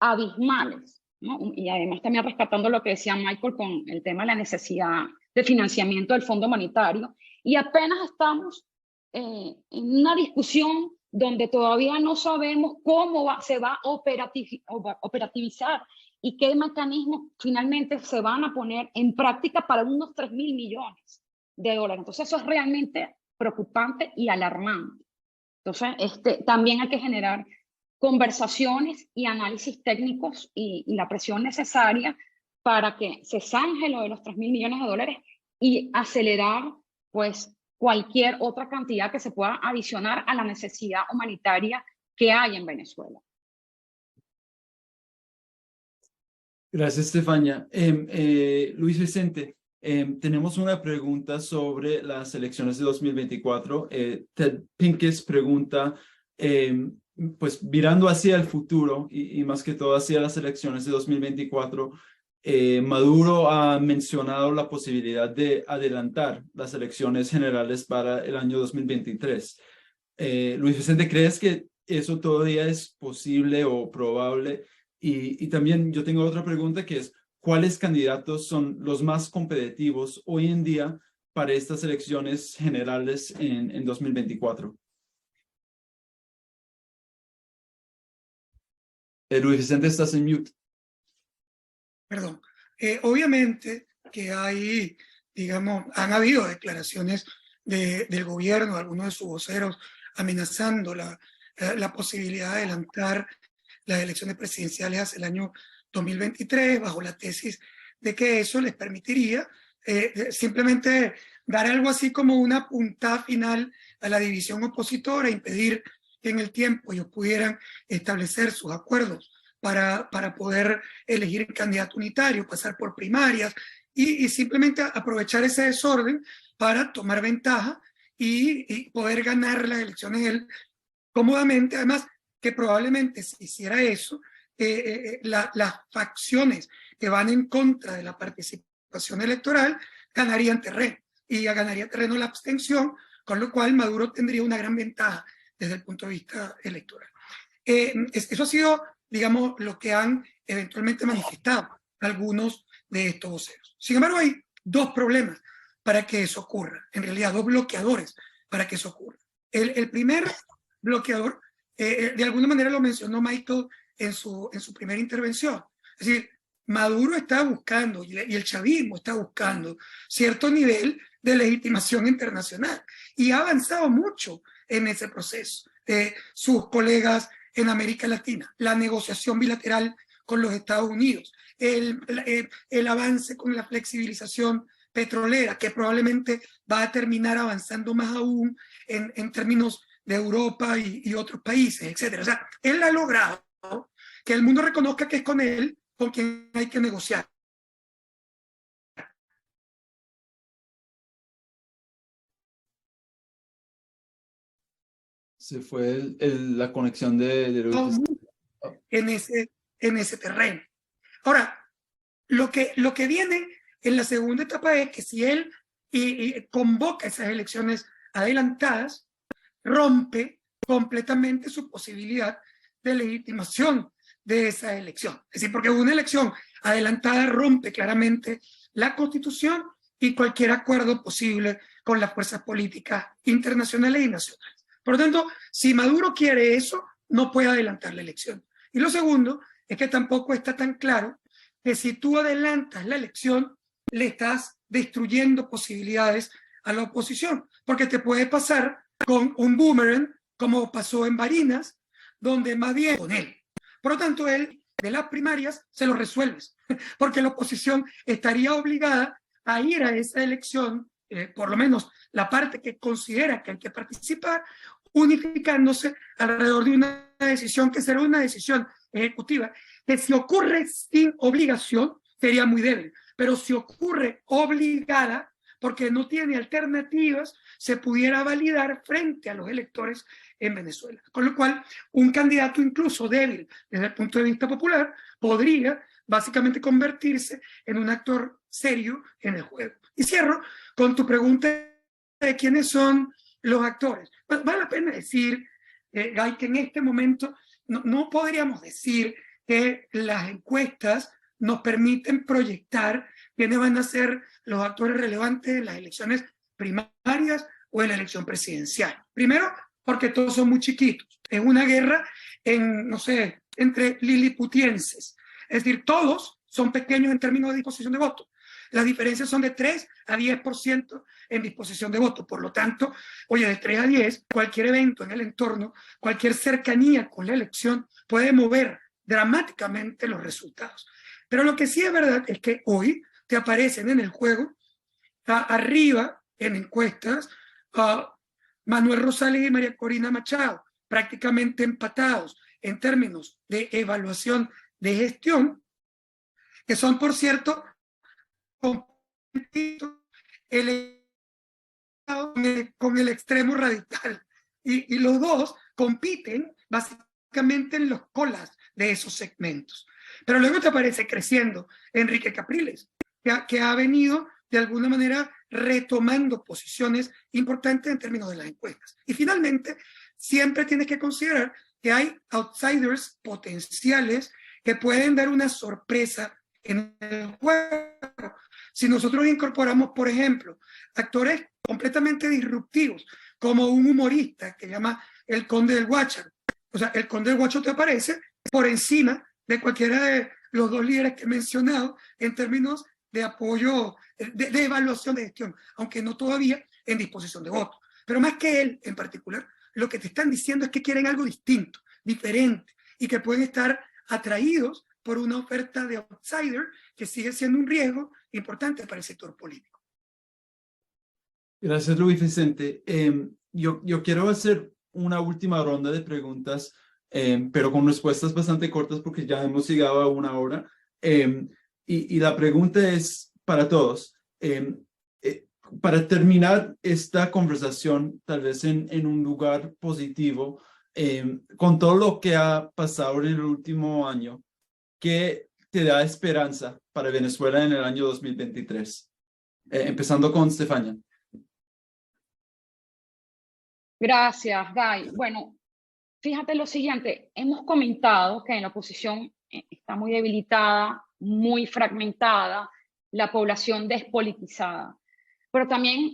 abismales, ¿no? Y además también rescatando lo que decía Michael con el tema de la necesidad de financiamiento del Fondo Monetario, y apenas estamos en una discusión donde todavía no sabemos cómo se va a operativizar y qué mecanismos finalmente se van a poner en práctica para unos 3.000 millones de dólares. Entonces eso es realmente preocupante y alarmante. Entonces también hay que generar conversaciones y análisis técnicos y la presión necesaria para que se zanje lo de los 3.000 millones de dólares y acelerar pues cualquier otra cantidad que se pueda adicionar a la necesidad humanitaria que hay en Venezuela. Gracias, Estefania. Luis Vicente, tenemos una pregunta sobre las elecciones de 2024. Ted Pincus pregunta, pues mirando hacia el futuro y más que todo hacia las elecciones de 2024, Maduro ha mencionado la posibilidad de adelantar las elecciones generales para el año 2023. Luis Vicente, ¿crees que eso todavía es posible o probable? Y también yo tengo otra pregunta que es, ¿cuáles candidatos son los más competitivos hoy en día para estas elecciones generales en 2024? Luis Vicente, estás en mute. Perdón. Obviamente que hay, digamos, han habido declaraciones del gobierno, algunos de sus voceros, amenazando la posibilidad de adelantar las elecciones presidenciales hacia el año 2023, bajo la tesis de que eso les permitiría simplemente dar algo así como una puntada final a la división opositora, impedir que en el tiempo ellos pudieran establecer sus acuerdos para poder elegir el candidato unitario, pasar por primarias y simplemente aprovechar ese desorden para tomar ventaja y poder ganar las elecciones él cómodamente. Además, que probablemente si hiciera eso, las facciones que van en contra de la participación electoral ganarían terreno y ganaría terreno la abstención, con lo cual Maduro tendría una gran ventaja desde el punto de vista electoral. Eso ha sido, digamos, lo que han eventualmente manifestado algunos de estos voceros. Sin embargo, hay dos problemas para que eso ocurra, en realidad dos bloqueadores para que eso ocurra. El primer bloqueador, de alguna manera lo mencionó Michael en su primera intervención, es decir, Maduro está buscando, y el chavismo está buscando, cierto nivel de legitimación internacional, y ha avanzado mucho en ese proceso. Sus colegas en América Latina, la negociación bilateral con los Estados Unidos, el avance con la flexibilización petrolera, que probablemente va a terminar avanzando más aún en términos de Europa y otros países, etc. O sea, él ha logrado que el mundo reconozca que es con él con quien hay que negociar. Se fue la conexión de en ese terreno. Ahora, lo que viene en la segunda etapa es que si él convoca esas elecciones adelantadas, rompe completamente su posibilidad de legitimación de esa elección. Es decir, porque una elección adelantada rompe claramente la Constitución y cualquier acuerdo posible con las fuerzas políticas internacionales y nacionales. Por lo tanto, si Maduro quiere eso, no puede adelantar la elección. Y lo segundo es que tampoco está tan claro que si tú adelantas la elección, le estás destruyendo posibilidades a la oposición, porque te puede pasar con un boomerang, como pasó en Barinas, donde más bien con él. Por lo tanto, él de las primarias se lo resuelves, porque la oposición estaría obligada a ir a esa elección, por lo menos la parte que considera que hay que participar, unificándose alrededor de una decisión que será una decisión ejecutiva, que si ocurre sin obligación sería muy débil, pero si ocurre obligada, porque no tiene alternativas, se pudiera validar frente a los electores en Venezuela. Con lo cual, un candidato incluso débil desde el punto de vista popular podría básicamente convertirse en un actor serio en el juego. Y cierro con tu pregunta de quiénes son los actores. Pues vale la pena decir, Guy, que en este momento no podríamos decir que las encuestas nos permiten proyectar quiénes van a ser los actores relevantes en las elecciones primarias o en la elección presidencial. Primero, porque todos son muy chiquitos. Es una guerra no sé, entre liliputienses. Es decir, todos son pequeños en términos de disposición de voto. Las diferencias son de 3 a 10% en disposición de voto. Por lo tanto, oye, de 3 a 10, cualquier evento en el entorno, cualquier cercanía con la elección puede mover dramáticamente los resultados. Pero lo que sí es verdad es que hoy te aparecen en el juego, arriba en encuestas, Manuel Rosales y María Corina Machado, prácticamente empatados en términos de evaluación de gestión, que son, por cierto, con el extremo radical. Y los dos compiten básicamente en los colas de esos segmentos. Pero luego te aparece creciendo Enrique Capriles, que ha venido de alguna manera retomando posiciones importantes en términos de las encuestas. Y finalmente, siempre tienes que considerar que hay outsiders potenciales que pueden dar una sorpresa en el juego. Si nosotros incorporamos, por ejemplo, actores completamente disruptivos, como un humorista que llama el Conde del Guácharo, o sea, el Conde del Guácharo te aparece por encima de cualquiera de los dos líderes que he mencionado en términos de apoyo, de evaluación de gestión, aunque no todavía en disposición de voto. Pero más que él en particular, lo que te están diciendo es que quieren algo distinto, diferente, y que pueden estar atraídos por una oferta de outsider que sigue siendo un riesgo importante para el sector político. Gracias, Luis Vicente. Yo quiero hacer una última ronda de preguntas, pero con respuestas bastante cortas porque ya hemos llegado a 1 hora. Y la pregunta es para todos. Para terminar esta conversación, tal vez en un lugar positivo, con todo lo que ha pasado en el último año, ¿qué te da esperanza para Venezuela en el año 2023? Empezando con Stefania. Gracias, Guy. Bueno, fíjate lo siguiente, hemos comentado que en la oposición está muy debilitada, muy fragmentada, la población despolitizada. Pero también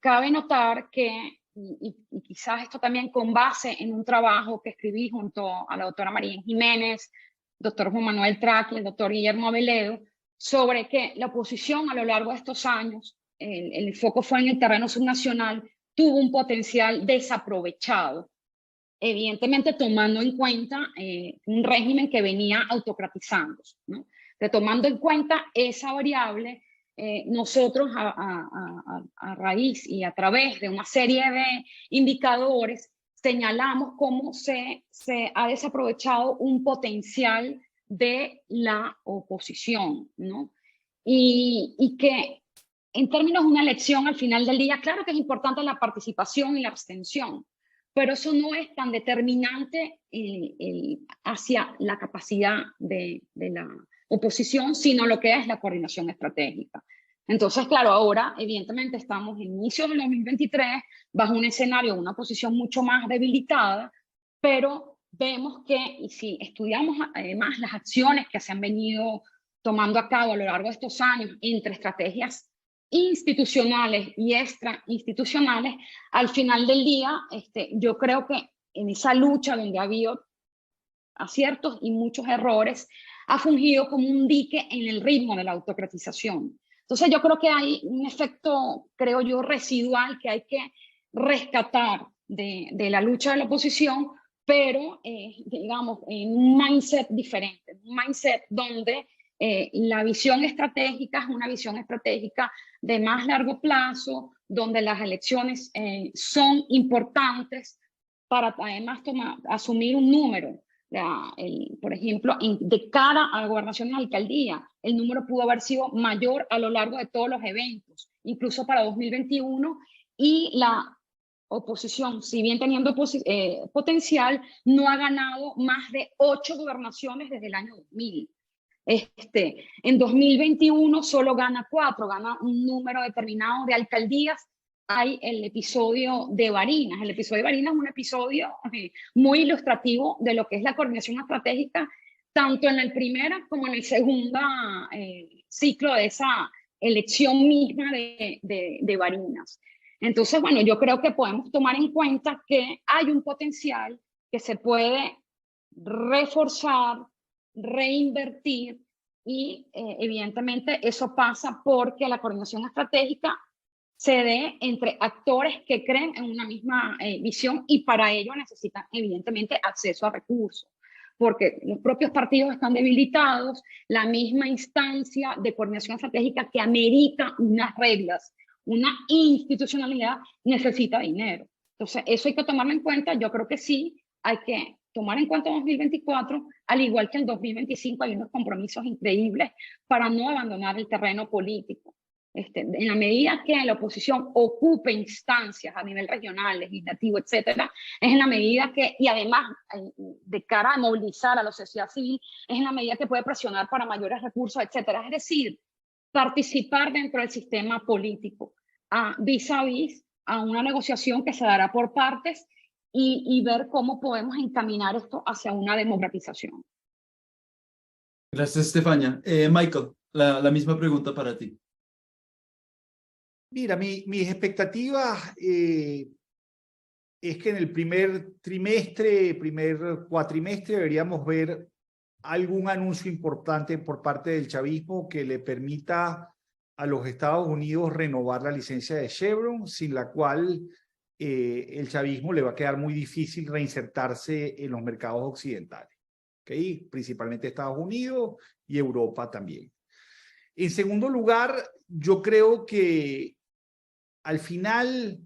cabe notar que, y quizás esto también con base en un trabajo que escribí junto a la doctora María Jiménez, doctor Juan Manuel Traqui, el doctor Guillermo Aveledo, sobre que la oposición a lo largo de estos años, el foco fue en el terreno subnacional, tuvo un potencial desaprovechado, evidentemente tomando en cuenta un régimen que venía autocratizándose, ¿no? Tomando en cuenta esa variable, nosotros a raíz y a través de una serie de indicadores señalamos cómo se ha desaprovechado un potencial de la oposición, ¿no? Y que en términos de una elección al final del día, claro que es importante la participación y la abstención, pero eso no es tan determinante hacia la capacidad de la oposición, sino lo que es la coordinación estratégica. Entonces, claro, ahora evidentemente estamos en inicio del 2023 bajo un escenario, una posición mucho más debilitada, pero vemos que, y si estudiamos además las acciones que se han venido tomando a cabo a lo largo de estos años entre estrategias institucionales y extrainstitucionales, al final del día, yo creo que en esa lucha donde ha habido aciertos y muchos errores, ha fungido como un dique en el ritmo de la autocratización. Entonces yo creo que hay un efecto, creo yo, residual que hay que rescatar de la lucha de la oposición, pero digamos, en un mindset diferente, un mindset donde la visión estratégica es una visión estratégica de más largo plazo, donde las elecciones son importantes para además asumir un número Por ejemplo, de cara a la gobernación y la alcaldía, el número pudo haber sido mayor a lo largo de todos los eventos, incluso para 2021, y la oposición, si bien teniendo potencial, no ha ganado más de 8 gobernaciones desde el año 2000. En 2021 solo gana 4, gana un número determinado de alcaldías. Hay el episodio de Barinas. El episodio de Barinas es un episodio muy ilustrativo de lo que es la coordinación estratégica, tanto en el primer como en el segundo ciclo de esa elección misma de Barinas. Entonces, bueno, yo creo que podemos tomar en cuenta que hay un potencial que se puede reforzar, reinvertir y evidentemente eso pasa porque la coordinación estratégica se dé entre actores que creen en una misma visión y para ello necesitan evidentemente acceso a recursos, porque los propios partidos están debilitados, la misma instancia de coordinación estratégica que amerita unas reglas, una institucionalidad, necesita dinero. Entonces, eso hay que tomarlo en cuenta. Yo creo que sí, hay que tomar en cuenta 2024, al igual que en 2025 hay unos compromisos increíbles para no abandonar el terreno político. En la medida que la oposición ocupe instancias a nivel regional, legislativo, etcétera, es en la medida que, y además de cara a movilizar a la sociedad civil, es en la medida que puede presionar para mayores recursos, etcétera. Es decir, participar dentro del sistema político, vis a vis a una negociación que se dará por partes y ver cómo podemos encaminar esto hacia una democratización. Gracias, Estefania. Michael, la misma pregunta para ti. Mira, mis expectativas es que en el primer cuatrimestre deberíamos ver algún anuncio importante por parte del chavismo que le permita a los Estados Unidos renovar la licencia de Chevron, sin la cual el chavismo le va a quedar muy difícil reinsertarse en los mercados occidentales, ¿okay? Principalmente Estados Unidos y Europa también. En segundo lugar, yo creo que al final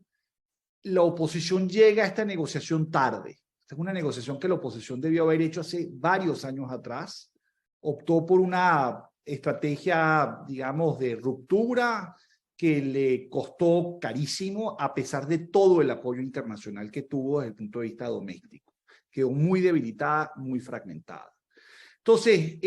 la oposición llega a esta negociación tarde. Esta es una negociación que la oposición debió haber hecho hace varios años atrás. Optó por una estrategia, digamos, de ruptura que le costó carísimo a pesar de todo el apoyo internacional que tuvo desde el punto de vista doméstico. Quedó muy debilitada, muy fragmentada. Entonces,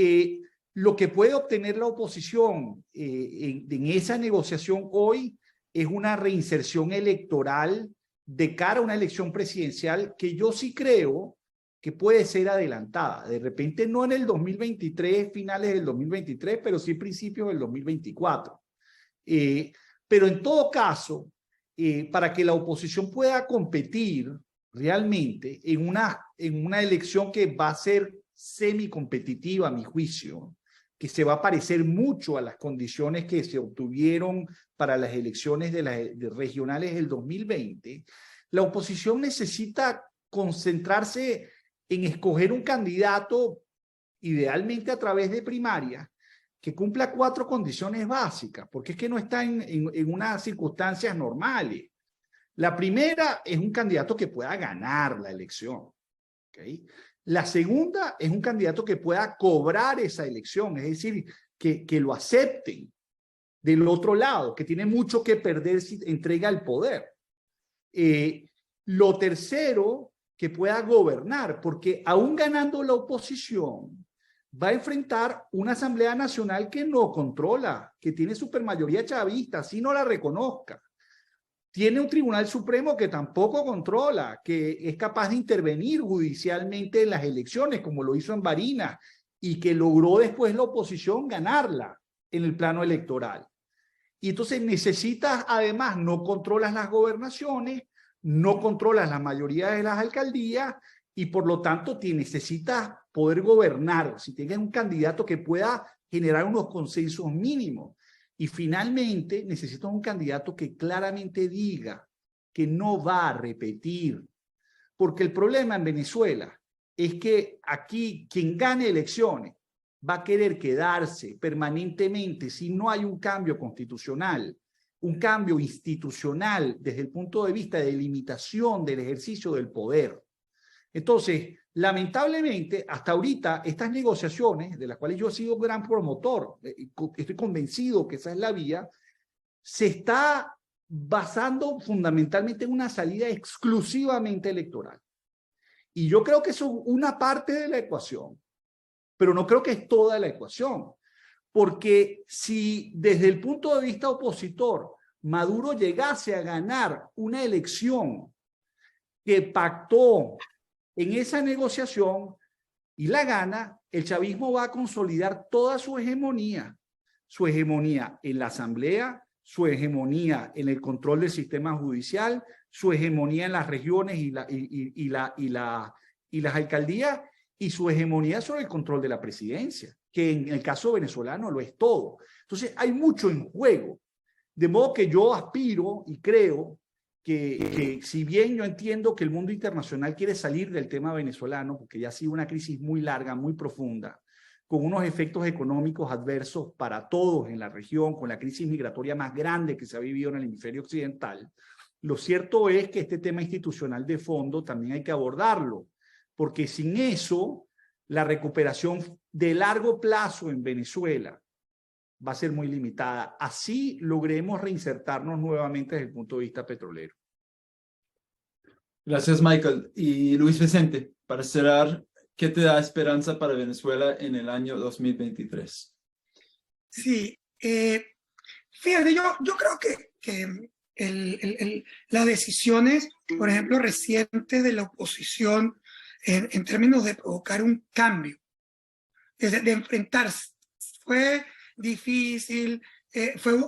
lo que puede obtener la oposición en esa negociación hoy es una reinserción electoral de cara a una elección presidencial que yo sí creo que puede ser adelantada. De repente no en el 2023, finales del 2023, pero sí principios del 2024. Pero en todo caso, para que la oposición pueda competir realmente en una elección que va a ser semicompetitiva, a mi juicio, que se va a parecer mucho a las condiciones que se obtuvieron para las elecciones regionales del 2020, la oposición necesita concentrarse en escoger un candidato, idealmente a través de primarias, que cumpla 4 condiciones básicas, porque es que no está en unas circunstancias normales. La primera es un candidato que pueda ganar la elección, ¿okay? La segunda es un candidato que pueda cobrar esa elección, es decir, que lo acepten del otro lado, que tiene mucho que perder si entrega el poder. Lo tercero, que pueda gobernar, porque aún ganando la oposición, va a enfrentar una Asamblea Nacional que no controla, que tiene supermayoría chavista, así no la reconozca. Tiene un Tribunal Supremo que tampoco controla, que es capaz de intervenir judicialmente en las elecciones, como lo hizo en Barinas, y que logró después la oposición ganarla en el plano electoral. Y entonces necesitas, además, no controlas las gobernaciones, no controlas la mayoría de las alcaldías, y por lo tanto necesitas poder gobernar, si tienes un candidato que pueda generar unos consensos mínimos. Y finalmente necesitas un candidato que claramente diga que no va a repetir. Porque el problema en Venezuela es que aquí quien gane elecciones va a querer quedarse permanentemente si no hay un cambio constitucional, un cambio institucional desde el punto de vista de limitación del ejercicio del poder. Entonces, lamentablemente, hasta ahorita, estas negociaciones, de las cuales yo he sido gran promotor, estoy convencido que esa es la vía, se está basando fundamentalmente en una salida exclusivamente electoral. Y yo creo que eso es una parte de la ecuación, pero no creo que es toda la ecuación. Porque si desde el punto de vista opositor, Maduro llegase a ganar una elección que pactó en esa negociación y la gana, el chavismo va a consolidar toda su hegemonía en la asamblea, su hegemonía en el control del sistema judicial, su hegemonía en las regiones y las alcaldías, y su hegemonía sobre el control de la presidencia, que en el caso venezolano lo es todo. Entonces hay mucho en juego. De modo que yo aspiro y creo que si bien yo entiendo que el mundo internacional quiere salir del tema venezolano, porque ya ha sido una crisis muy larga, muy profunda, con unos efectos económicos adversos para todos en la región, con la crisis migratoria más grande que se ha vivido en el hemisferio occidental, lo cierto es que este tema institucional de fondo también hay que abordarlo, porque sin eso, la recuperación de largo plazo en Venezuela va a ser muy limitada. Así logremos reinsertarnos nuevamente desde el punto de vista petrolero. Gracias, Michael. Y Luis Vicente, para cerrar, ¿qué te da esperanza para Venezuela en el año 2023? Sí, fíjate, yo creo que las decisiones, por ejemplo, recientes de la oposición en términos de provocar un cambio, de enfrentarse, fue difícil,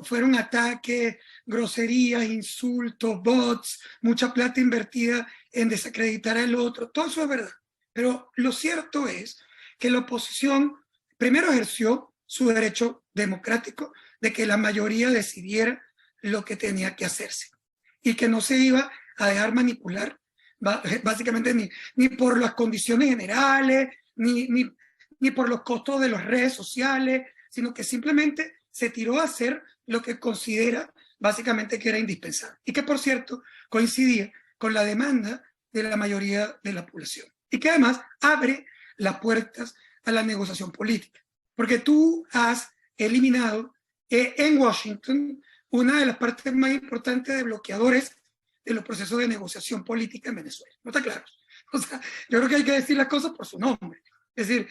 fueron ataques, groserías, insultos, bots, mucha plata invertida en desacreditar al otro, todo eso es verdad. Pero lo cierto es que la oposición primero ejerció su derecho democrático de que la mayoría decidiera lo que tenía que hacerse y que no se iba a dejar manipular básicamente ni por las condiciones generales, ni por los costos de las redes sociales, sino que simplemente se tiró a hacer lo que considera básicamente que era indispensable y que, por cierto, coincidía con la demanda de la mayoría de la población y que además abre las puertas a la negociación política, porque tú has eliminado en Washington una de las partes más importantes de bloqueadores de los procesos de negociación política en Venezuela. ¿No está claro? O sea, yo creo que hay que decir las cosas por su nombre. Es decir,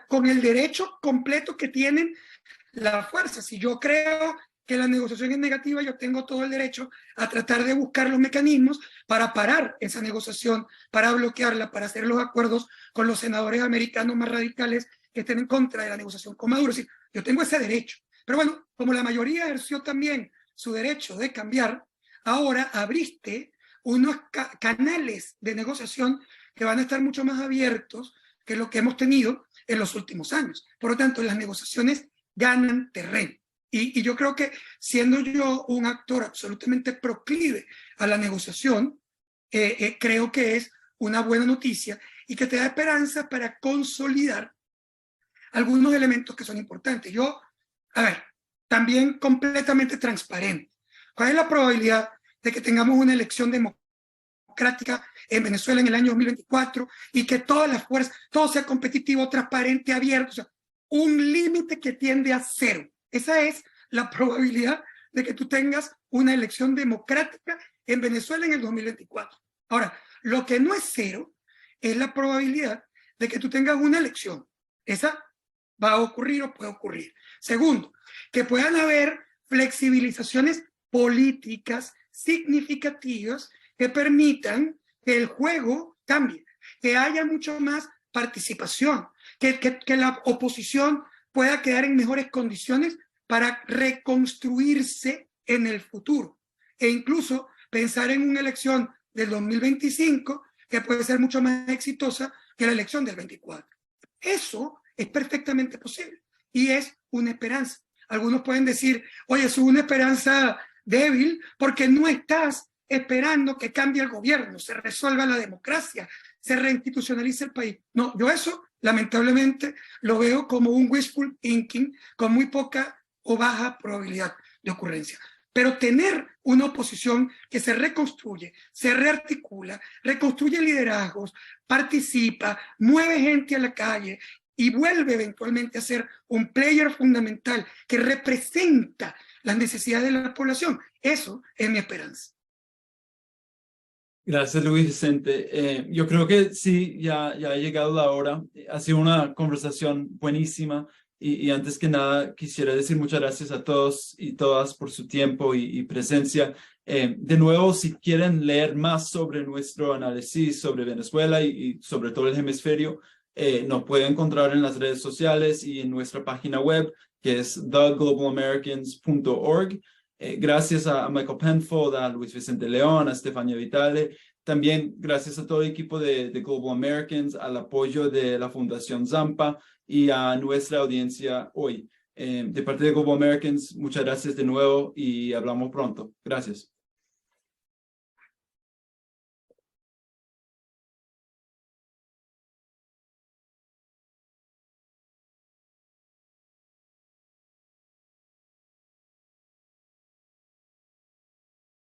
con el derecho completo que tienen la fuerza. Si yo creo que la negociación es negativa, yo tengo todo el derecho a tratar de buscar los mecanismos para parar esa negociación, para bloquearla, para hacer los acuerdos con los senadores americanos más radicales que estén en contra de la negociación con Maduro. Es decir, yo tengo ese derecho. Pero bueno, como la mayoría ejerció también su derecho de cambiar, ahora abriste unos canales de negociación que van a estar mucho más abiertos que lo que hemos tenido en los últimos años. Por lo tanto, las negociaciones ganan terreno. Y yo creo que siendo yo un actor absolutamente proclive a la negociación, creo que es una buena noticia y que te da esperanza para consolidar algunos elementos que son importantes. Yo, a ver, también completamente transparente. ¿Cuál es la probabilidad de que tengamos una elección democrática en Venezuela en el año 2024 y que todas las fuerzas, todo sea competitivo, transparente, abierto? O sea, un límite que tiende a cero. Esa es la probabilidad de que tú tengas una elección democrática en Venezuela en el 2024. Ahora, lo que no es cero es la probabilidad de que tú tengas una elección. Esa va a ocurrir o puede ocurrir. Segundo, que puedan haber flexibilizaciones políticas significativas que permitan que el juego cambie, que haya mucho más participación, que la oposición pueda quedar en mejores condiciones para reconstruirse en el futuro e incluso pensar en una elección del 2025 que puede ser mucho más exitosa que la elección del 24. Eso es perfectamente posible y es una esperanza. Algunos pueden decir, oye, es una esperanza débil porque no estás esperando que cambie el gobierno, se resuelva la democracia, se reinstitucionalice el país. No, yo eso lamentablemente lo veo como un wishful thinking con muy poca o baja probabilidad de ocurrencia. pero tener una oposición que se reconstruye, se rearticula, reconstruye liderazgos, participa, mueve gente a la calle y vuelve eventualmente a ser un player fundamental que representa las necesidades de la población. Eso es mi esperanza. Gracias, Luis Vicente. Yo creo que sí, ya ha llegado la hora. Ha sido una conversación buenísima y antes que nada quisiera decir muchas gracias a todos y todas por su tiempo y presencia. De nuevo, si quieren leer más sobre nuestro análisis sobre Venezuela y sobre todo el hemisferio, nos pueden encontrar en las redes sociales y en nuestra página web, que es theglobalamericains.org. Gracias a Michael Penfold, a Luis Vicente León, a Estefania Vitale. También gracias a todo el equipo de Global Americans, al apoyo de la Fundación Zampa y a nuestra audiencia hoy. De parte de Global Americans, muchas gracias de nuevo y hablamos pronto. Gracias.